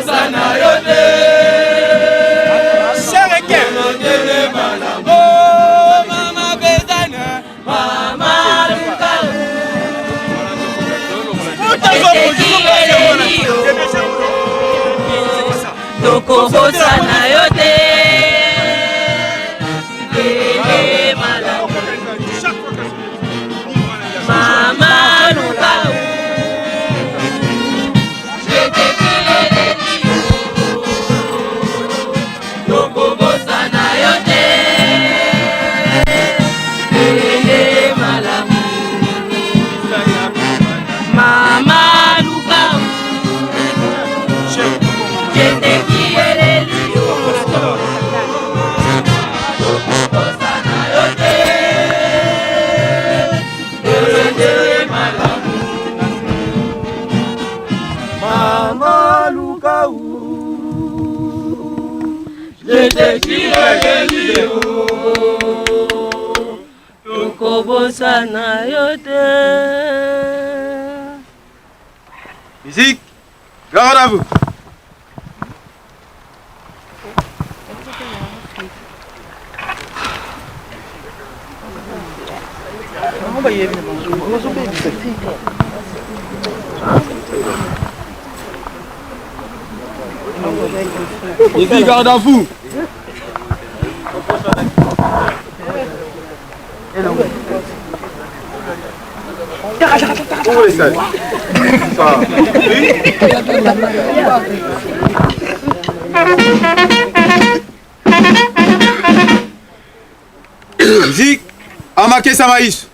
Tokobosana yote Lele malamu Mama Lukau Jete kilelelio Tokobosana yote Lele malamu Mama Lukau Jete kilelelio Tokobosana yote Lele malamu Mama Lukau Jete kilelelio Tokobosana yote. Musique, garde à vous. Musique, garde à vous. Où est ça? Musique, Amake Samaïs.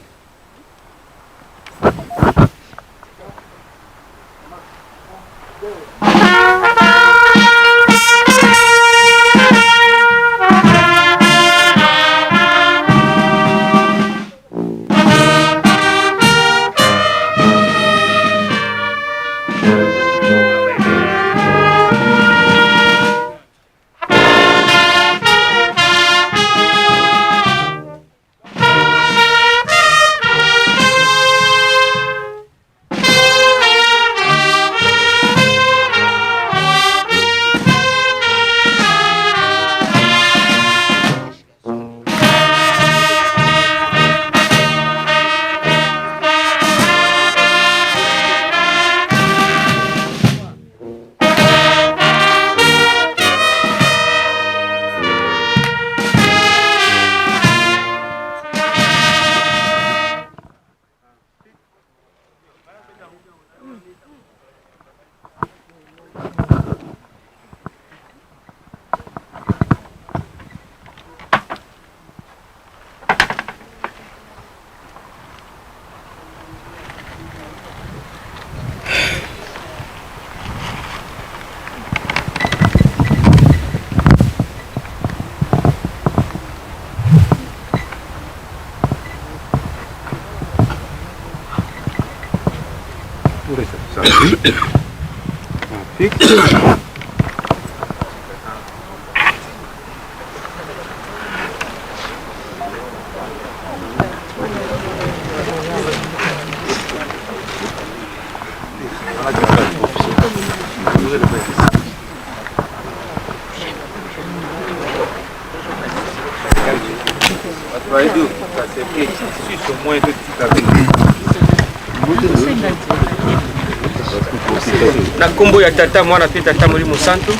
Na kombo ya tata mwana pe tata Molimo Santo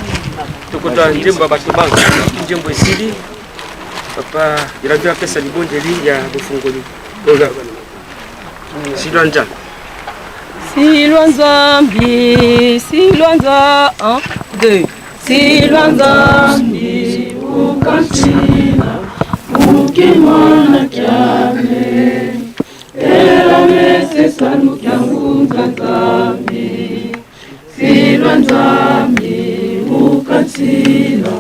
tokotoa njembo ya bato bango njembo esili papa iradio apesa libondeli ya bofungoli oga silwanja Silwanzambi, Silwanza, 1, 2. Silwanzambi, ukansina, ukimana kyame, elamese sanu kyangunza zambi. Silwanzambi, ukansina,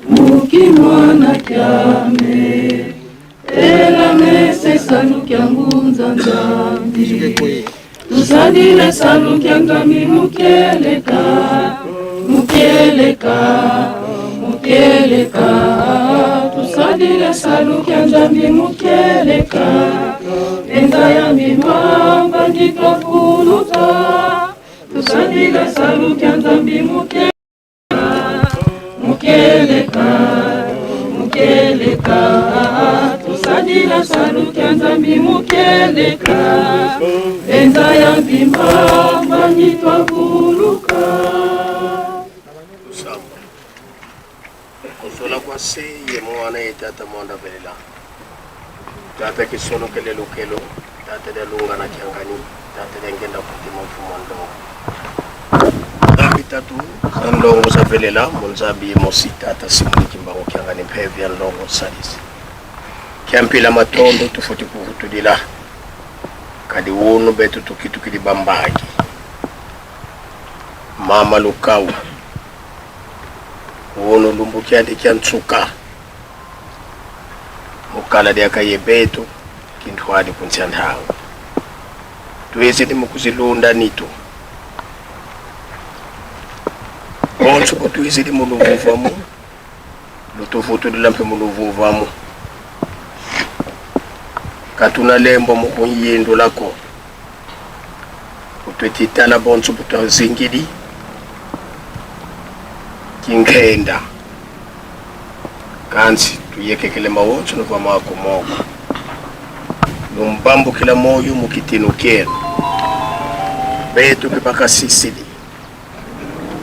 ukimana kyame, elamese sanu kyangunza zambi. Tusadile salu kyangami mukeleka, mukeleka, mukeleka. Tusadile salu kyangami mukeleka, enza ya mimamba ndito fuluta. Tusadile salu kyangami mukeleka. tosalela salukia nzambi mukeleka enza ya mbimba mbanyi twavuluka kosola kwa se ye mwana etata monda belela tata kisono kele lukelo tata de lunga na kiangani tata de ngenda kutima fumondo tatu ndongo sa belela monzabi mosita tata simuni kimbango kiangani pevi ndongo sadisi kiampila matondo tufuti kuvutudila kadi wonu betu tukidi bambaki mama lukau wono lumbu kyandi kyantsuka mukala de akayebetu kintwadi kuntsandawo tuweze mukuzilunda nito onso ko tuweze muluvuvamu lutofutu lampe muluvuvamu katuna lembo mukuyendo lako utwetitala bonso butazingidi kinkenda kansi tuyekekele mawonso no vamako moko lumbambu kila moyo mukitinukelo betu kipaka sisili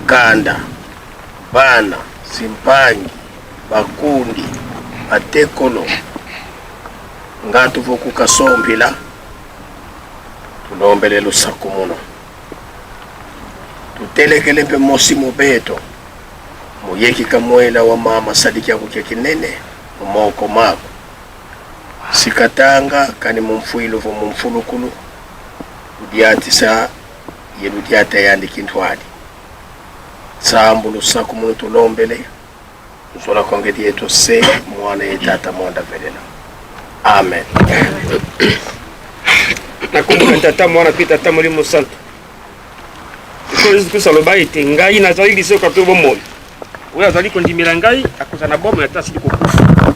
kanda bana simpangi bakundi batekolo ngatu voku kasombila tulombele lusaku muno tutelekele mpe mosi mubeto muyeki kamwela wa mama sadiki yako kia kinene mumoko mako sikatanga kani mumfuilu vo mumfulukulu udiati sa yeludiati yandi kintwadi sambu lusaku muno tulombele nsola kongeti yeto se mwana yetata mwanda velela amen. Nakumbuka tata mwana pita tata Molimo Santo ko Yesu Kristo aloba ete ngai nazali liso ka tobo moyo oyo azali kondimela ngai akoza na bombo ya tasili kokufa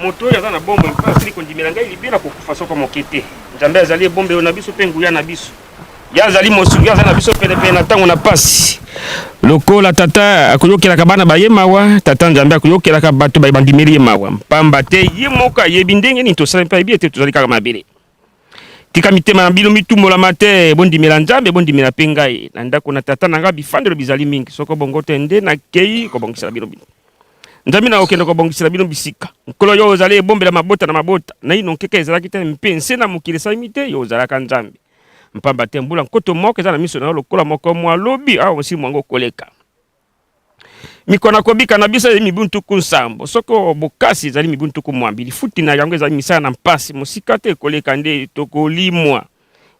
moto oyo aza na bombo mpa asili kondimela ngai libela kokufa soko mokete nzambe azali bombe oyo na biso mpe nguya na biso ya azali mosungi azali na biso penepene na ntango na pasi lokola tata akoyokelaka bana baye mawa tata nzambe akoyokelaka bato bandimeli ye mawa mpamba te ye moko ayebi ndenge nini tosala mpe ayebi ete tozali kaka mabele tika mitema na bino mitumolama te bondimela nzambe bondimela mpe ngai na ndako na tata na ngai bifandelo bizali mingi soko bongo te nde nakei kobongisela bino bino nzambe na okende kobongisela bino bisika nkolo yo ozali ebombela mabota na mabota na ino nkeka ezalaki te mpe nse na mokili esalemi te yo ozalaka nzambe mpamba te mbula nkoto moko eza na miso na yo lokola moko mwalobi awa mosi mwango koleka mikona kobika na biso mibu ntuku nsambo soko bokasi ezali mibu ntuku mwambili futi na yango ezali misala na mpasi mosika te koleka nde tokolimwa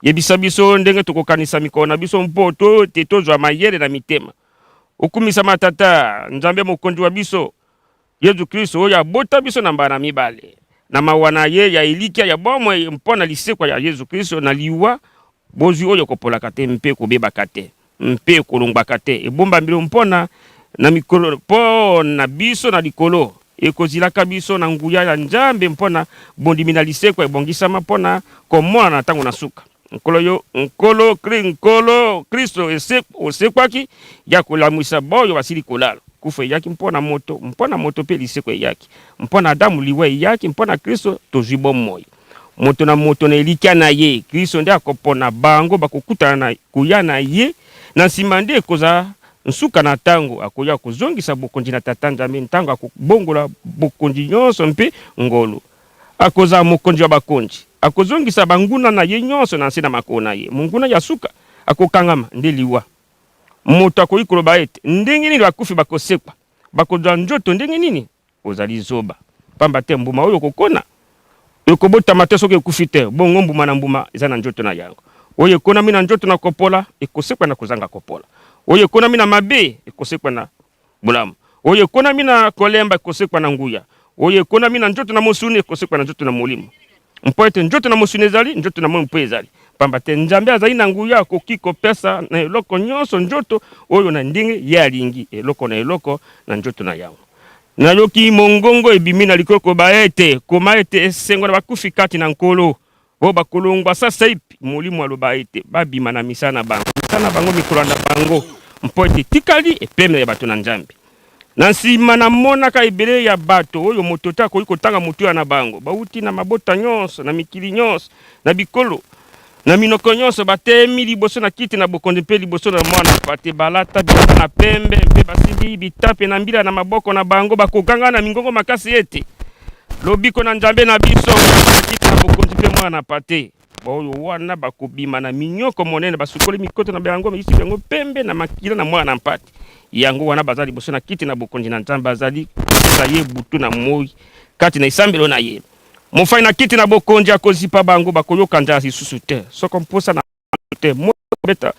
yebisa biso ndenge tokokanisa mikolo na biso mpoto te tozwa mayele na mitema okumisa matata nzambe mokonzi wa biso Yesu Kristo oyo abota biso na mbana mibale na mawana ye ya elikia ya bomwe mpona lisekwa ya Yesu Kristo na liwa bozwi oyo kopolaka te mpe kobebaka te mpe kolongwaka te ebomba mbilo mpona na mikolo po na biso na likolo ekozilaka biso na nguya ya nzambe mpona bondimi na lisekwa ebongisama mpona komona na ntango na suka nkolo Kristo osekwaki ya kolamwisa boyo basili kolala kufa eyaki mpona moto pe lisekwa eyaki mpona Adamu liwa eyaki mpona Kristo tozwi bomoi moto na moto na elikia na ye Kristo nde akopona bango bakokutana na kuya na ye na nsima nde koza nsuka na tango akoya kozongisa bokonzi na tata nzambe ntango akobongola bokonzi nyonso mpe ngolo akoza mokonzi wa bakonzi akozongisa banguna na ye nyonso na nse na makolo na ye munguna ya suka akokangama nde liwa moto akoyi koloba ete ndenge nini bakufi bakosekwa bakozwa nzoto ndenge nini ozali zoba pamba te mbuma oyo kokona ekobotama te soki ekufi te bongo mbuma na mbuma eza na nzoto na yango oyo ekonami na nzoto na kopola ekosekwa na kozanga kopola oyo ekonami na mabe ekosekwa na bulamu oyo ekonami na kolemba ekosekwa na nguya oyo ekonami na nzoto na mosuni ekosekwa na nzoto na molimo mpo ete nzoto na mosuni ezali nzoto na moi mpo ezali pamba te nzambe azali na nguya akoki kopesa na eloko nyonso nzoto oyo na ndenge ye alingi eloko na eloko na nzoto na yango nayoki mongongo ebimi na likoko baete koma ete esengo na bakufi kati na nkolo bo bakolongwa sasa ipi molimo aloba ete babima na misana bango mikolo na bango mpo ete tikali epemele ya bato na nzambe na nsima namonaka ebele ya bato oyo moto te akoki kotanga motu ya na bango bauti na mabota nyonso na mikili nyonso na bikolo na minoko nyonso batemi liboso na kiti na bokonzi mpe liboso na mwana pate balata bilamba na pembe mpe basimbi bitape na mbila na maboko na bango bakokanga na mingongo makasi ete lobiko na Nzambe na biso kiti na bokonzi mpe mwana pate oyo wana bakobima na minyoko monene basukoli mikoto na bango misi bango pembe na makila na mwana mpate yango wana bazali boso na kiti na bokonzi na Nzambe bazali saye butu na moi kati na isambelo na ye mofai na kiti na bokonzi akozipa bango bakoyoka nzala lisusu te soko mposa na te beta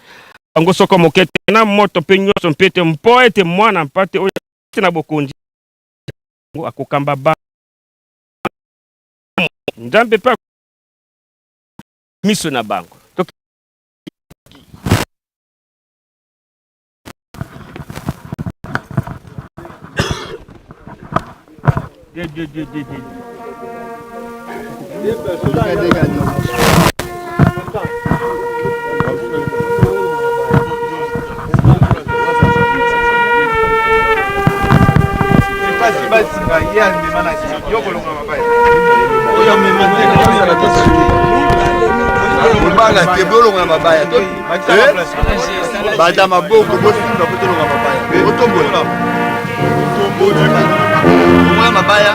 bango soko mokete na moto mpe nyonso mpe te mpo ete mwana mpate oyo kiti na bokonzi akokamba ba Nzambe pa miso na bango Badama boko bosimba kutolonga mabaya. Otombola. Mwa mabaya.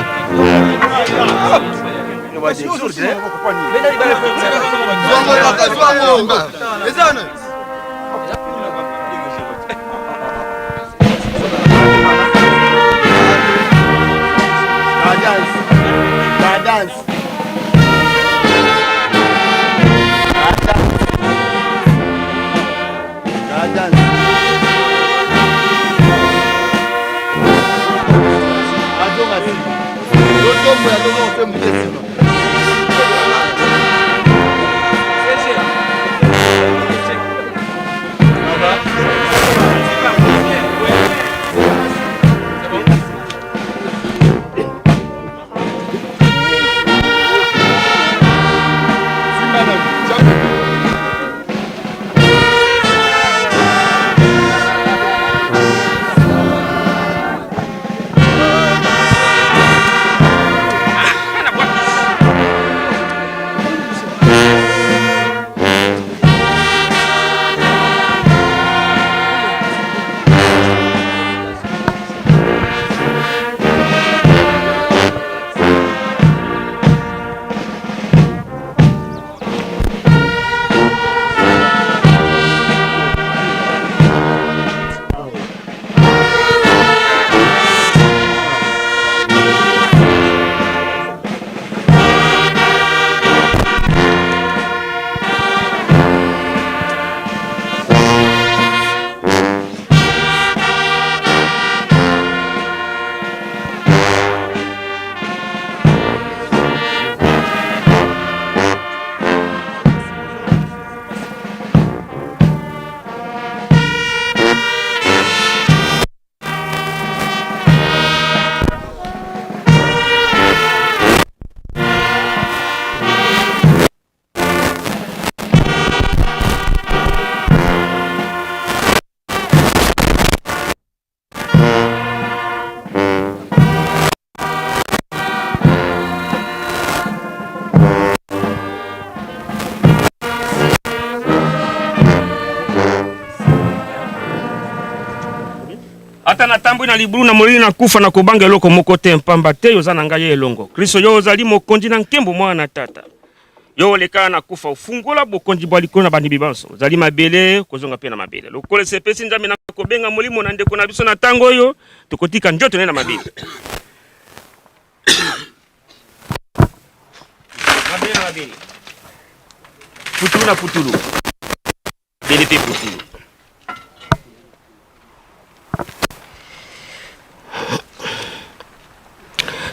Ata na tambu na libulu na molili na kufa na kobanga eloko moko te mpamba te yoza na ngai elongo. Kristo yo ozali mokonzi na nkembo mwana tata. Yo oleka na kufa ufungola bokonzi bwa likolo na bandi bibanso. Ozali mabele kozonga pe na mabele. Lokole sepesi Nzambe na kobenga molimo na ndeko na biso na tango yo tokotika njoto ne na mabele. Mabele na mabele. Putulu na putulu. Bele te putulu.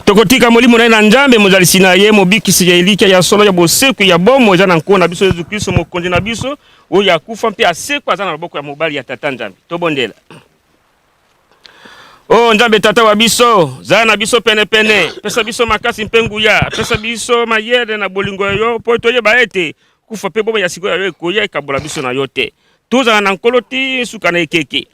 Tokotika molimo na Nzambe mozalisi na ye mobikisi ya elika ya solo ya boseku ya bomo eza na nkolo na biso Yesu Kristo mokonzi na biso oyo akufa mpe aseku aza na loboko ya mobali ya tata Nzambe. Tobondela. Oh Nzambe tata wa biso, za na biso pene pene, pesa biso makasi mpe nguya, pesa biso mayele na bolingo yo po toyeba ete kufa mpe bomo ya sikoyo yo ekoya ekabola biso na yo te. Tozala na nkolo ti suka na ekeke.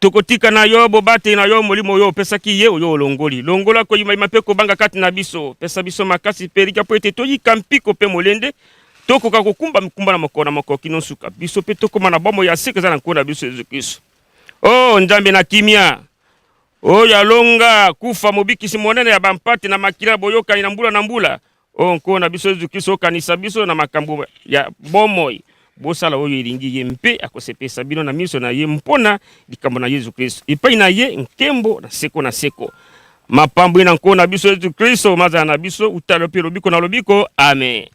tokotika na yo bobate na yo molimo yo pesaki ye yo longoli longola ko yima pe ko banga kati na biso pesa biso makasi perika po ete toyika mpiko pe molende tokoka kokumba mikumba na mokona makoki no suka biso pe tokoma na bomo ya sika za na nkona biso Yesu Kristo. Oh Nzambe na kimia o ya longa kufa mobikisi monene ya bampate na makila boyoka na mbula o nkona biso Yesu Kristo kanisa biso na makambo ya bomoi bosala oyo ilingi ye mpe akosepesa bino na miso na ye mpona likambo na Yesu Kristo epai na ye nkembo na seko mapambo na nkona biso Yesu Kristo maza na biso utalo pe lobiko na lobiko amen.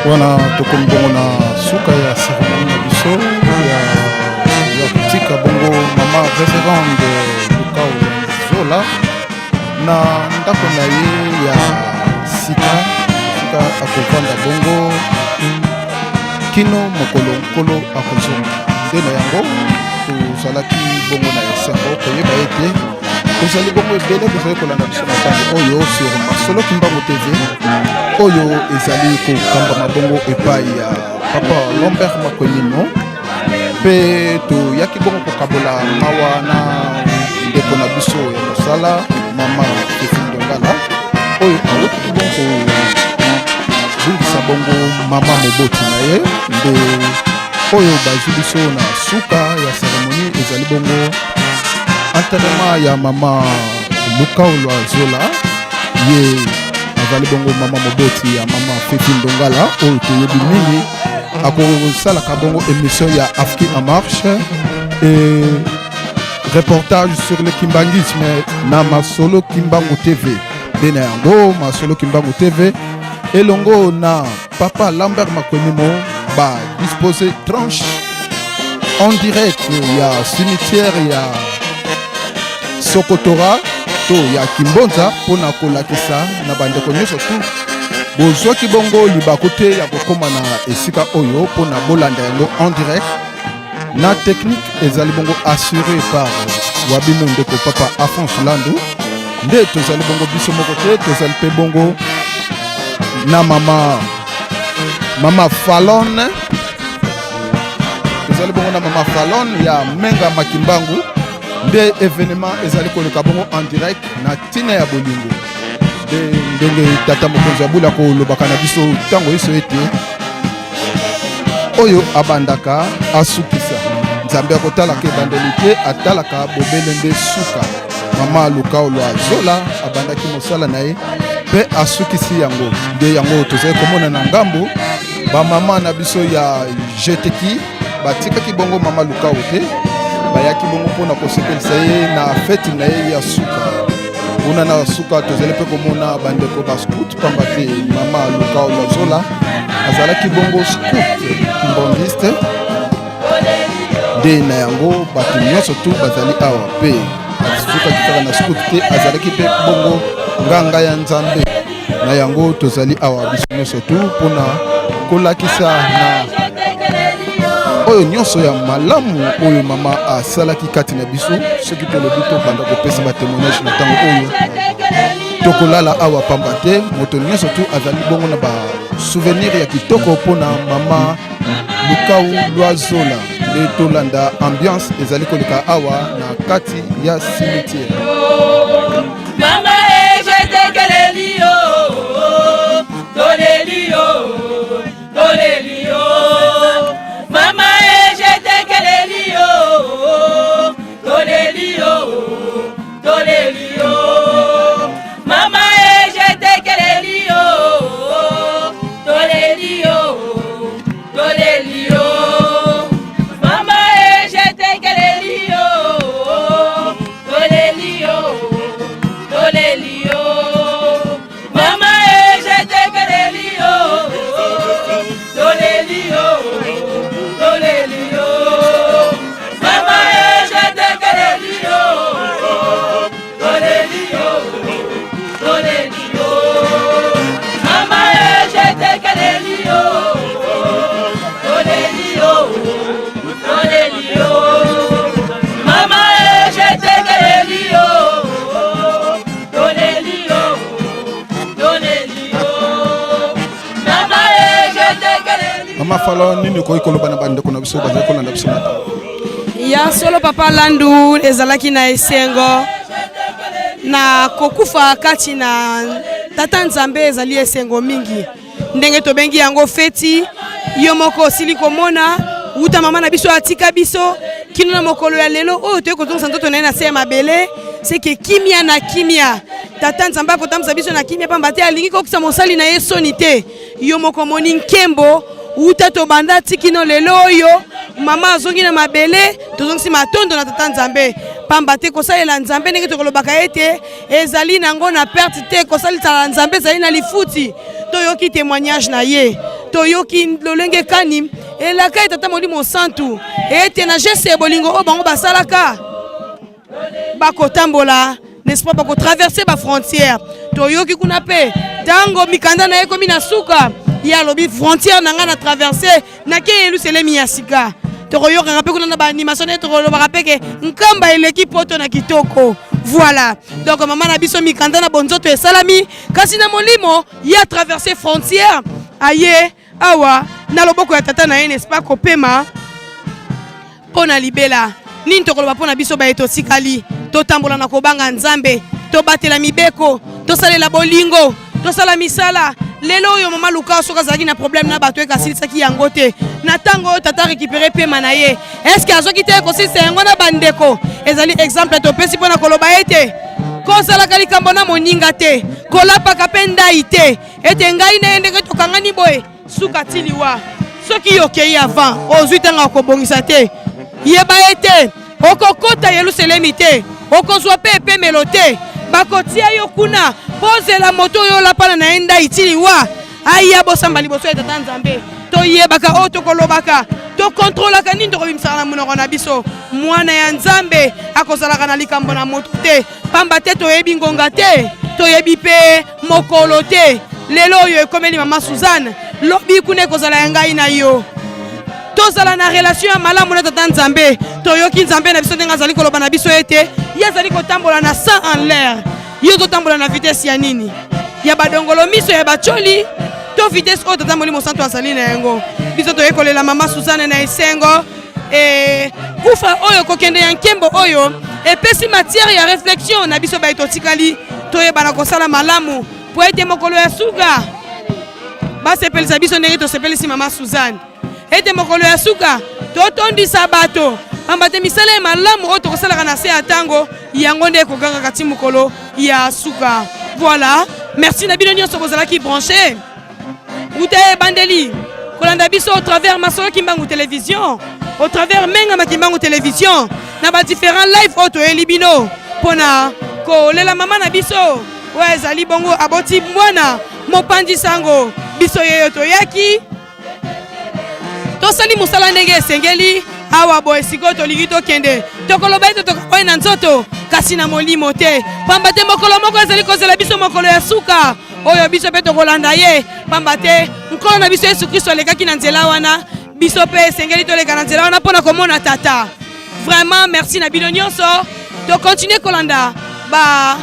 wana tokombongo na suka ya seremoni na biso ya kutika bongo mama révérende Lukau Zola na ndako na ye ya sika akovanda bongo kino mokolo nkolo akozonga nde na yango tozalaki bongo na esengo koyeba ete tozali bongo ebele tozali kolanda biso na ntango oyo sur Masolo Kimbangu TV oyo ezali kokamba mabongo epai ya papa Lambert Makonino pe to yaki bongo kokabola mawa na ndeko na biso ya mosala mama Ndongala oyo awuti bongo bungisa bongo mama Moboti na ye nde oyo bazwi biso na suka ya cérémonie ezali bongo enterrement ya mama Lukaulu Azola ye azali bongo mama Moboti ya mama Ndongala oyo toyebi mingi akosalaka bongo émission ya Afrique en marche et reportage sur le kimbangisme na Masolo Kimbangu TV dena yango Masolo Kimbangu TV elongo na papa Lambert Makwenimo ba disposer tranche en direct ya cimetière ya Sokotora to ya Kimbonza pona kolakisa na bandeko nyonso tu bozwaki bongo libako te ya kokoma na esika oyo pona bolanda yango en direct na technique ezali bongo assuré par wabino ndeko papa Afonso Lando nde tozali bongo biso moko te tozali pe bongo na mama Fallon tozali bongo na mama Fallon ya Menga Makimbangu nde événement ezali koleka bongo en direct na tina ya bolingo ndenge tata mokonzi abula kolobaka na biso ntango eso ete oyo abandaka asukisa nzambe akotalaka ebandeli te atalaka bobele nde suka mama Lukaulu Azola abandaki mosala na ye mpe asukisi yango nde yango tozali komona na ngambo bamama na biso ya jeteki batikaki bongo mama Lukaulu te bayaki bongo mpona kosepelisa ye na feti na ye ya suka kuna na suka tozali mpe komona bandeko bascout pamba te mama Lukaulu Azola azalaki bongo scout kimbangiste nde na yango bato nyonso tu bazali awa mpe asukaki kaka na scout te azalaki mpe bongo nganga ya nzambe na yango tozali awa biso nyonso tu mpona kolakisa na oyo nyonso ya malamu oyo mama asalaki kati na biso soki tolobi tobanda kopesa batémoignage na ntango oyo tokolala awa pamba te moto nyonso tu azali bongo na basouvenir ya kitoko mpona mama Lukaulu Azola nde tolanda ambiance ezali koleka awa na kati ya cimetière mama ejetekelelio tolelio mama ejetekelelio tolelio mama ejetekelelio tolelio mama ejetekelelio tolelio mama ejetekelelio mama Fallon nini koyi koloba na bandeko na biso bazali kolanda biso na ya solo papa Landu ezalaki na esengo na kokufa kati na tata nzambe ezali esengo mingi ndenge tobengi yango feti yo moko osili komona uta mama na biso atika biso kino na mokolo ya lelo oyo toye kozongisa nzoto na ye na se ya mabele seke kimia na kimia tata nzambe akotambusa biso na kimia pamba te alingi kokisa mosali na ye soni te yo moko moni nkembo uta tobanda tikino lelo oyo mama azongi na mabele tozongisi matondo na tata nzambe pamba te kosalela nzambe ndenge tokolobaka ete ezali nango na perte te kosalisa nzambe ezali na lifuti toyoki témoignage na ye toyoki lolenge kani elaka ye tata molimo santu ete na geste ya bolingo oyo bango basalaka bakotambola n'est-ce pas bakotraverse bafrontière toyoki kuna mpe ntango mikanda na ye komi na suka ya lobi frontière na nga na traversé na ke Yerusalemi ya sika tokoyokaka mpe kuna na baanimation ne tokolobaka mpe ke nkamba eleki poto na kitoko voilà donc mama na biso mikanda na bonzoto esalami kasi na molimo ya traversé frontière aye awa na loboko ya tata na ye n'est-ce pas kopema pona libela nini tokoloba pona biso baye tosikali totambola na kobanga nzambe tobatela mibeko tosalela bolingo tosala misala lelo oyo mama luka soka zaki na problème na bato ekasilisaki yango te na tango oyo tata récupérer pema na ye est-ce que azoki te kosilisa yango na bandeko ezali exemple topesi mpona koloba ete kozalaka likambo na moninga te kolapaka mpe ndai te ete ngai na ye ndenge tokangani boye suka ti liwa soki yokei avant ozwi ntango akobongisa te yeba ete okokota yelusalemi te okozwa mpe epemelo te bakotia yo kuna pozela moto oyo olapana na ye ndai ti liwa aya bosamba liboso ya tata nzambe toyebaka oyo tokolobaka tokontrolaka nini tokobimisaka na monoko na biso mwana ya nzambe akozalaka na likambo na moto te pamba te toyebi ngonga te toyebi mpe mokolo te lelo oyo ekomeli mama Suzanne lobi kuna ekozala ya ngai na yo tozala na relation ya malamu na tata nzambe toyoki nzambe na biso ndenge azali koloba na biso ete ye azali kotambola na 100 en l'air yo totambola na vitesse ya nini ya badongolo miso ya bacholi to vitesse oyo tata molimo santo azali na yango biso toyekolela mama Suzanne na esengo kufa oyo kokende ya nkembo oyo epesi matière ya réflexion na biso baye totikali toyebana kosala malamu po ete mokolo ya suka basepelisa biso ndenge tosepelisi mama Suzanne ete mokolo ya suka totondisa bato pamba te misala ya malamu oyo tokosalaka na se ya ntango yango nde ekogangaka ti mokolo ya suka. Voilà, merci na bino nyonso bozalaki branché uta ebandeli kolanda biso au travers Masolo Kimbangu télévision, au travers Menga Kimbangu télévision na ba différents live oyo toyeli bino mpona kolela mama na biso oyo ezali bongo aboti mwana mopandi sango biso yeyo toyaki tosali mosala ndenge esengeli awa boye sikoyo tolingi tokende tokoloba ete tokokoye na nzoto kasi na molimo te pamba te mokolo moko ezali kozela biso mokolo ya suka oyo biso mpe tokolanda ye pamba te nkolo na biso Yesu Kristo alekaki na nzela wana biso mpe esengeli toleka na nzela wana mpona komona tata. Vraiment merci na bino nyonso tokontinue kolanda ba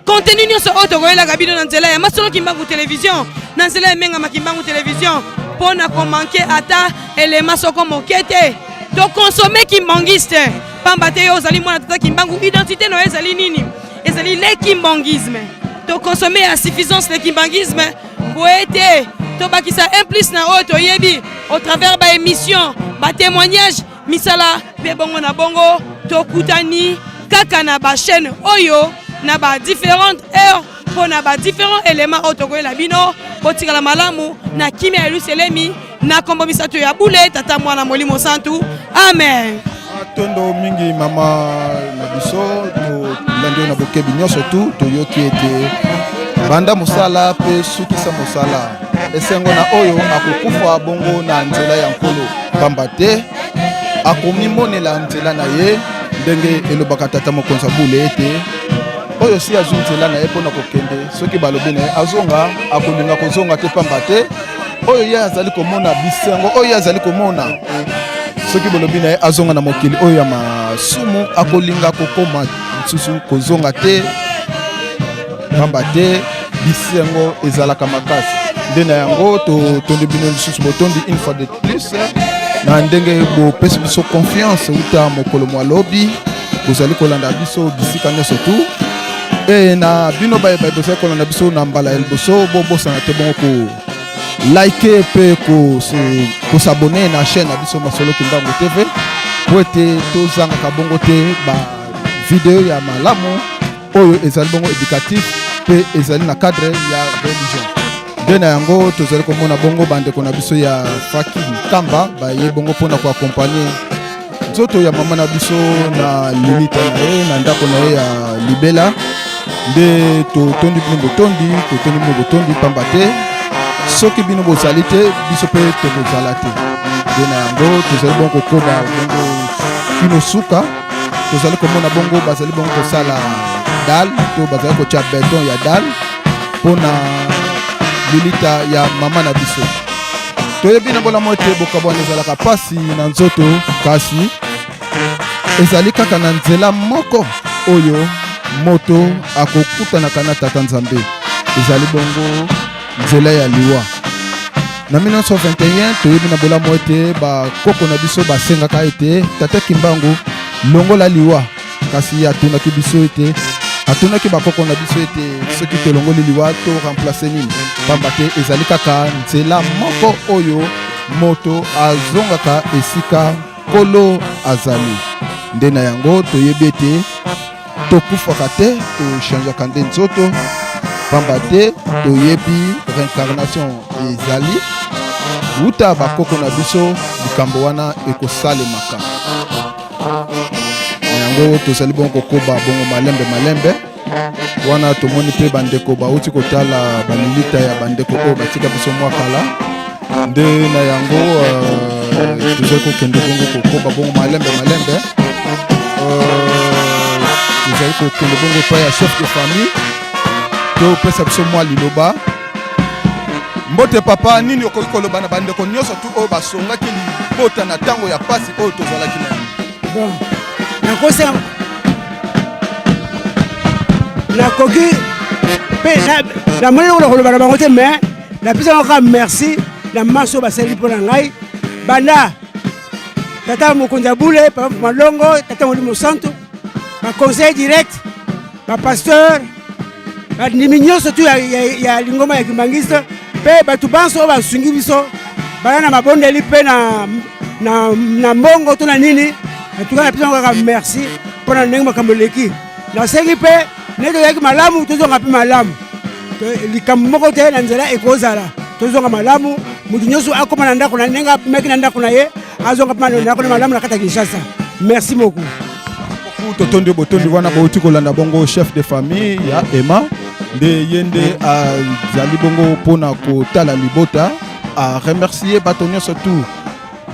contenu nyonso oyo tokoyelaka bino na nzela ya Masolo Kimbangu télévision na nzela ya Menga Kimbangu télévision mpona komanke ata elema soko moke te tokonsome kimbangiste pamba te yo ozali mwana tata Kimbangu identité no ezali nini ezali le kimbangisme tokonsome ya suffisance le kimbangisme po ete tobakisa implice na oyo toyebi au travers ba émission ba témoignage misala mpe bongo na bongo tokutani kaka na ba chaîne oyo na ba différentes heures mpona ba différents éléments oyo tokoyela bino botikala malamu na kimia ya Yelusalemi na kombo misato ya bule tata mwana molimo santu amen. Tondo mingi mama na biso to lando na bokebi nyonso tu toyoki ete banda mosala pe sukisa mosala esengo na oyo akokufa bongo na nzela ya nkolo pamba te akomimonela nzela na ye ndenge elobaka tata mokonzi bule ete oyo si azwi nzela na ye mpona kokende soki balobi na ye azonga akolinga kozonga te pamba te oyo ye azali komona bisengo oyo ye azali komona soki balobi na ye azonga na mokili oyo ya masumu akolinga kokoma lisusu kozonga te pamba te bisengo ezalaka makasi nde na yango totondi bino lisusu botondi une fois de plus na ndenge bopesi biso confiance uta mokolo mwalobi bozali kolanda biso bisika nyonso tu e na bino bayeba bozali kolanda biso na mbala ya liboso bobosana te bongo ko like pe kosabone na chaîne na biso Masolo Kimbangu TV po ete tozangaka bongo te ba video ya malamu oyo ezali bongo éducatif pe ezali na cadre ya religion nde na yango tozali komona bongo bandeko na biso ya Faki Kamba baye bongo mpona koakompagne nzoto ya mama na biso na limite na ye na ndako na ye ya libela nde totondi bino botondi pamba te soki bino bozali te biso mpe tokozala te nde na yango tozali bongo kokoba bongo kino suka tozali komona bongo bazali bongo kosala dal to bazali kotia beton ya dal mpona lilita ya mama na biso toyebi na bolamu ete bokabwana ezalaka pasi na nzoto kasi ezali kaka na nzela moko oyo moto akokutanaka na tata nzambe ezali bongo nzela ya liwa na 1921 toyebi na bolamu ete bakoko na biso basengaka ete tata Kimbangu longola liwa, kasi atunaki biso ete atunaki bakoko na biso ete soki tolongoli liwa to remplace nini, pamba te ezali kaka nzela moko oyo moto azongaka esika kolo azali. Nde na yango toyebi ete tokufaka te, tochangeaka nde nzoto, pamba te toyebi reincarnation ezali uta bakoko na biso likambo wana ekosalemaka. Yango tozali bongo kokoba bongo malembe wana tomoni mpe bandeko bauti kotala balilita ya bandeko oyo batika biso mwa kala. Nde na yango tozali kokende bongo kokoba bongo malembe tozali kokende bongo pa ya chef de famille topesa biso mwa liloba. Mbote papa, nini okoki koloba na bandeko nyonso tu oyo basongaki libota na ntango ya pasi oyo tozalaki na yango? Nakoki mpe namoni koloba na bango te, mais napesaka kaka merci na maso basali mpo na ngai, banda tata mokonzi ya bule, papa Malongo, tata Molimo Santo, baconseil direct, bapasteur, bandimi nyonso tu ya lingoma ya Kimbangista, mpe bato banso oyo basungi biso bana na mabondeli mpe na mbongo to na nini. Atuka napesaka kaka merci mpo na ndenge makambo eleki. Nasengi mpe neti oyaki malamu tozonga mpe malamu, likambo moko te na nzela ekozala tozonga malamu. Mutu nyonso akoma na ndako na ndenge ameki na ndako na ye azonga mpe ndako na malamu na kati ya Kinshasa. Merci beaucoup. Totondi botondi wana bauti kolanda bongo chef de famille ya Emma nde yende azali bongo mpona kotala libota, a remercier bato nyonso tout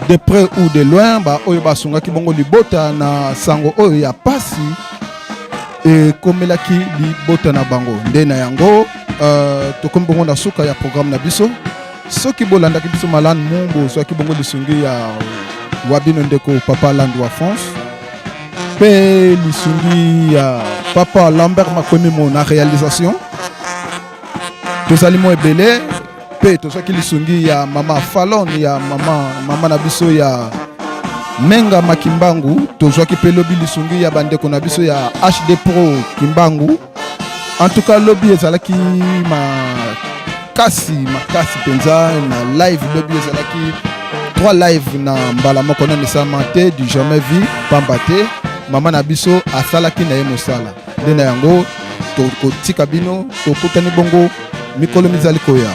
de près ou de loin oyo basungaki bongo libota na sango oyo ya pasi ekomelaki libota na bango. Nde na yango tokomi bongo na suka ya programme na biso. Soki bolandaki biso malane mungu soki bongo lisungi ya wabino ndeko papa Landu wa France pe lisungi ya papa Lambert Makwemimo na réalisation, tozali mo ebele pe tozoki lisungi ya mama Fallon ya mama na biso ya Menga Makimbangu, tozoki pe lobi lisungi ya bandeko na biso ya HD Pro Kimbangu. En tout cas lobi ezalaki makasi penza na live, lobi ezalaki 3 live na mbala moko na nesama te du jamais vu, pamba te mama na biso asalaki na ye mosala. Nde na yango tokotika bino tokutani bongo mikolo mizali koya.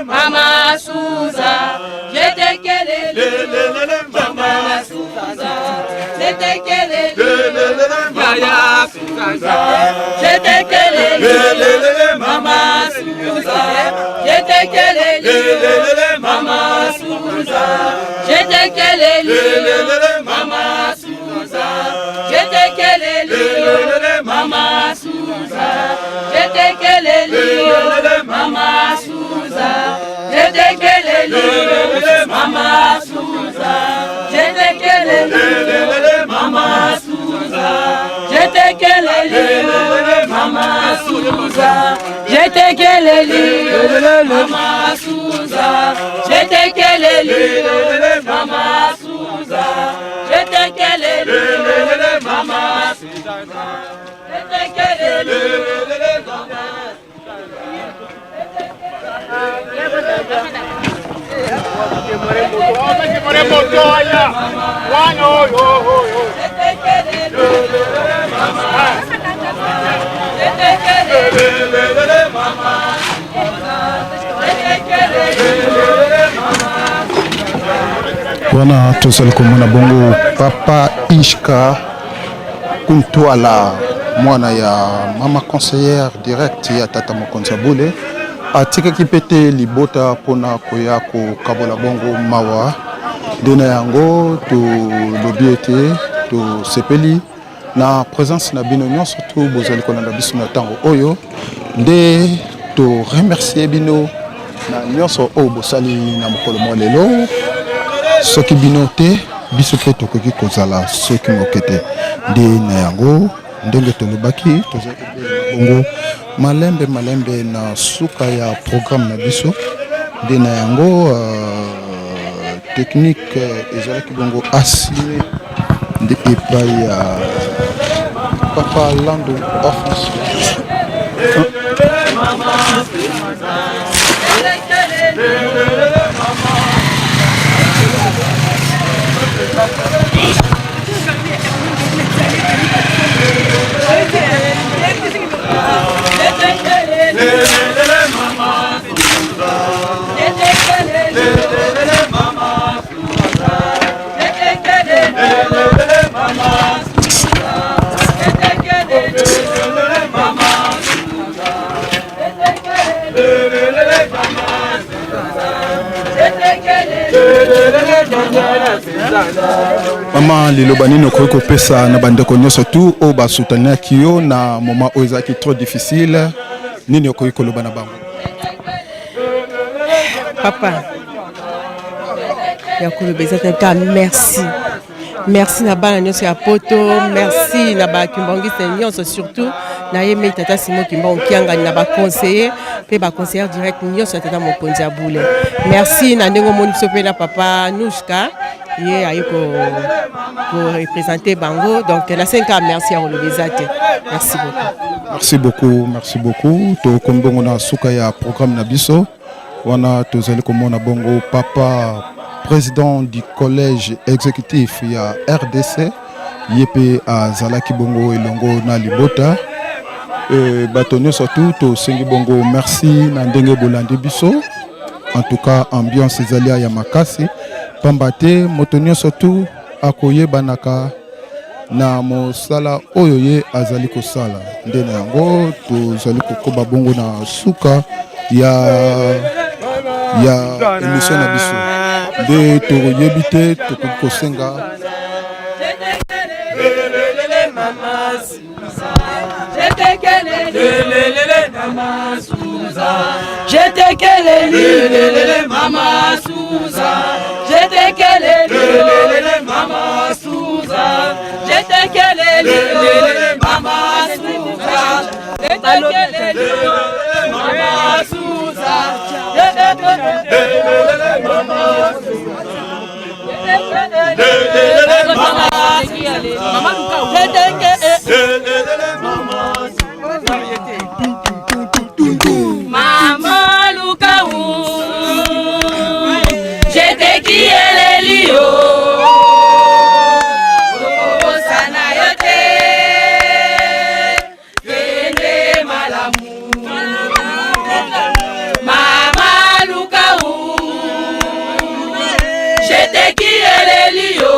Mama Souza, j'étais Kelele, Yaya Suza, j'étais Kelele, Mama Suza, j'étais Kelele, Mama Suza, j'étais Kelele, Mama Suza, j'étais Kelele, Mama Suza, j'étais Kelele, Mama Suza, j'étais Kelele, Mama Suza, j'étais Kelele, Mama Suza, j'étais Kelele, Mama Suza, j'étais Kelele, Mama Suza, j'étais Kelele, Mama Suza, j'étais Kelele, Mama Suza, j'étais Kelele, wana tozali komona bongo papa Ishka Kuntwala mwana ya mama conseillère direct ya tata mokonzi Bule atikaki pete libota mpona koya kokabola bongo mawa nde na yango tolobi ete tosepeli na présence na bino nyonso to bozali kolanda biso na ntango oyo nde toremercie bino na nyonso oyo bosali na mokolo mwa lelo soki bino te biso mpe tokoki kozala soki moke te nde na yango ndenge tolobaki tozali bongo malembe na suka ya programme na biso nde na yango technique ezalaki bongo assuré nde epai ya papa Lando offense Mama liloba nini okoki kopesa na bandeko nyonso tu oyo basutaniaki yo na moment oyo ezalaki trop difficile nini okoki koloba na bango? Papa ya koloba ezalaki ka merci na bana nyonso ya poto, merci na bakimbangiste nyonso surtout na ye mei tata Simon Kimbangu Kiangani na baconseiller pe baconseillère direct nyonso ya tata mokonzi Bule. Merci na ndenge omoni biso pe na papa Nushka ye aye ko représenter bango donc na 5 ans merci à Olobezate. Merci beaucoup to kombongo na suka ya programme na biso wana tozali komona bongo papa président du collège exécutif ya RDC yepe azalaki bongo elongo na libota bato nyonso tu tosengi bongo merci na ndenge bolandi biso en tout cas ambiance ezali ya makasi pamba te moto nyonso tu akoyebanaka na mosala oyo ye azali kosala nde na yango tozali kokoba bongo na suka ya émission na biso nde toyebi te tokoki kosenga j'étais Kelele Mama Suza, j'étais Kelele Mama Suza, j'étais Kelele Mama Suza, j'étais Kelele Mama Suza, j'étais Kelele Mama Suza, Mama Lukaou, j'étais qui elle est Lio, Sana yote, Kende Malamu, Mama Lukaou, j'étais qui elle est Lio.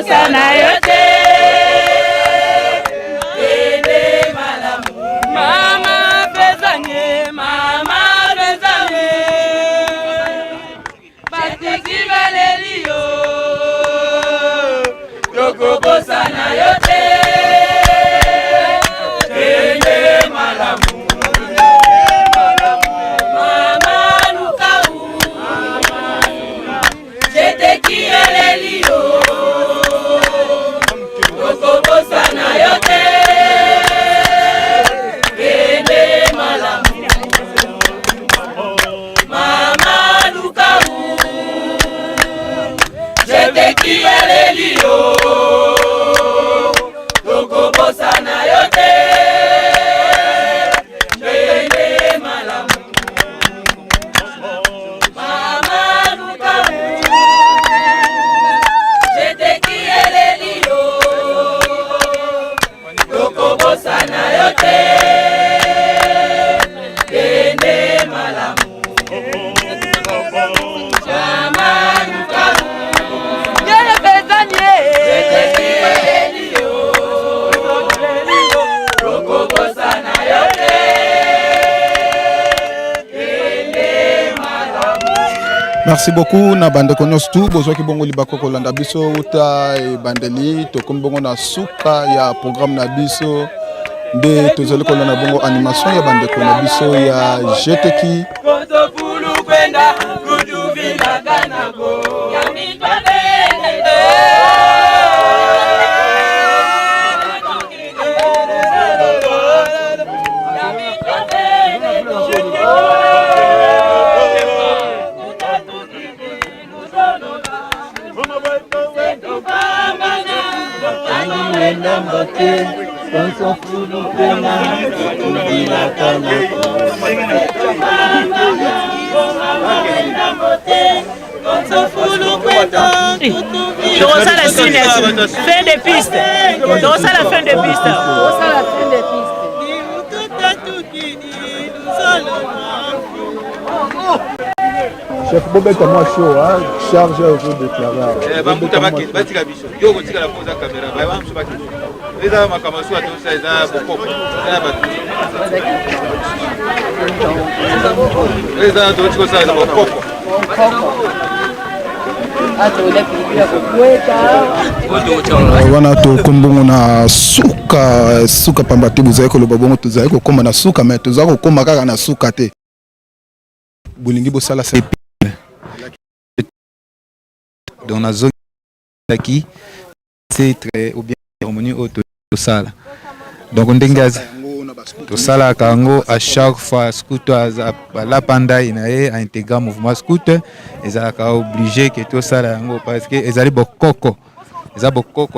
tokobosana yo te. Ende malamu. Mama pezanye, mama pezanye. Batiki baleli yo. Tokobosana yo te. Ende malamu. Mama lukau. Jete kieleli yo. Tokobosana yo te. Ende malamu. Mama lukau. Jete kieleli yo. Tokobosana yo te. Ende malamu. Mama lukau. Jete kieleli yo. Tokobosana yo te. Ende malamu. Mama lukau. Jete pezanye. Jete kieleli yo. Tokobosana yo te. Ende malamu. Merci beaucoup na bande nyonso tu bozwaki bongo libako kolanda biso uta ebandeli tokomi bongo na suka ya programme na biso nde tozali kolanda bongo animation ya bandeko na biso ya jeteki Koto pulu kwenda kutuvila kanako. Yamitwa bende. Tokosa la fin de piste. Tokosa la fin de piste. Tokosa la fin de piste. Chef Bobek à moi chaud, hein, charge au jour déclaré. Bambuta batika biso. Yo kotika la pose caméra. Ba bamsu baki. Eza makamasu atosa eza bokoko. Eza batu. Eza totiko sa bokoko. wana tokomi bongo na suka pamba te bozali koloba bongo tozali kokóma na suka me tozali kokóma kaka na suka te bolingi bosala dans la zone qui c'est très ou bien cérémonie auto sala donc ndengazi to sala kango à chaque fois scooter la panda inae a intégrer mouvement scooter ezalaka obligé que to sala yango parce que ezali bokoko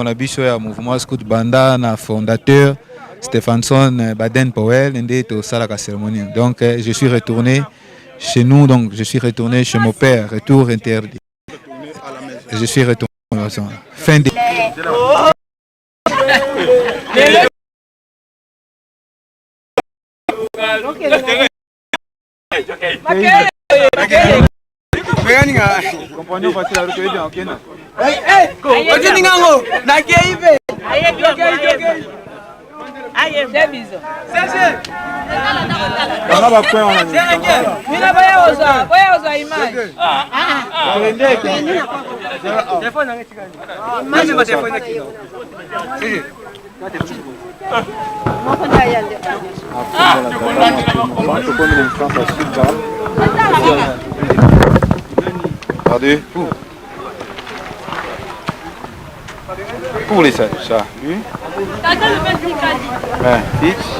na biso ya mouvement scout banda na fondateur Stephenson Baden Powell nde to sala ka cérémonie donc je suis retourné chez nous donc je suis retourné chez mon père retour interdit. Je suis retourné fin de pour les salles, ça, lui. Fixe.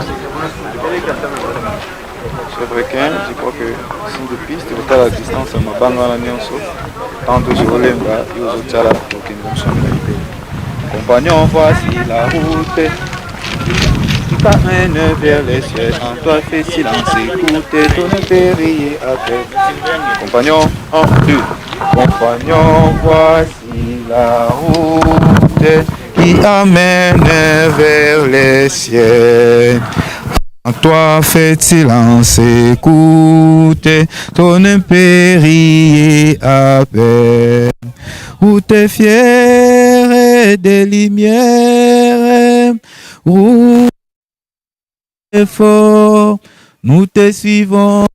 Chef requin, je crois que signe de piste, vous avez la distance à ma banque à la Nyonso. Tantôt je relève, il vous a la compagnon, voici la route qui t'amène vers les cieux. En toi fais silence, écoutez, ton périllé avec. Compagnon, en deux. Compagnon, voici la route qui amène vers les cieux. En toi faites silence, écoutez, ton impérié à peine. Où t'es fier des lumières, route fort, nous te suivons.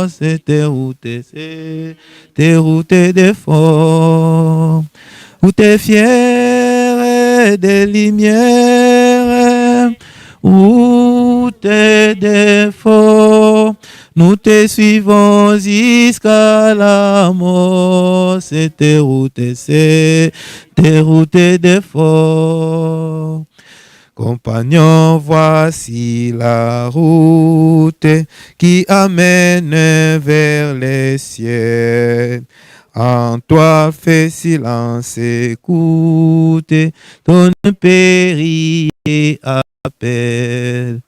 C'est tes routes d'effort, où t'es fier des lumières, où t'es d'effort, nous te suivons jusqu'à la mort. C'est tes routes d'effort. Compagnons, voici la route qui amène vers les cieux. En toi fais silence, écoute ton péril et appel.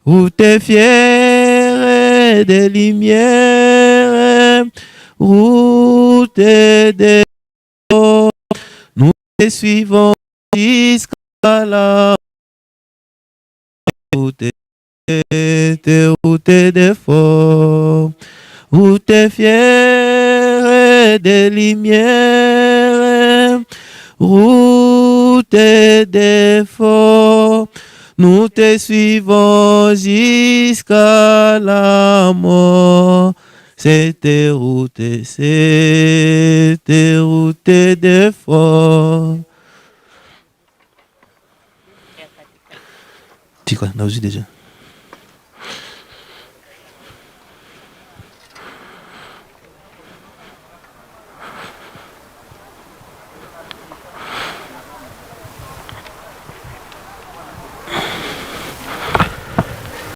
Route fière des lumières, route des forts, nous te suivons jusqu'à la route d'effort, route fière des lumières, route d'effort, nous te suivons jusqu'à la mort. C'était route d'effort. Tu quoi, on a aussi déjà.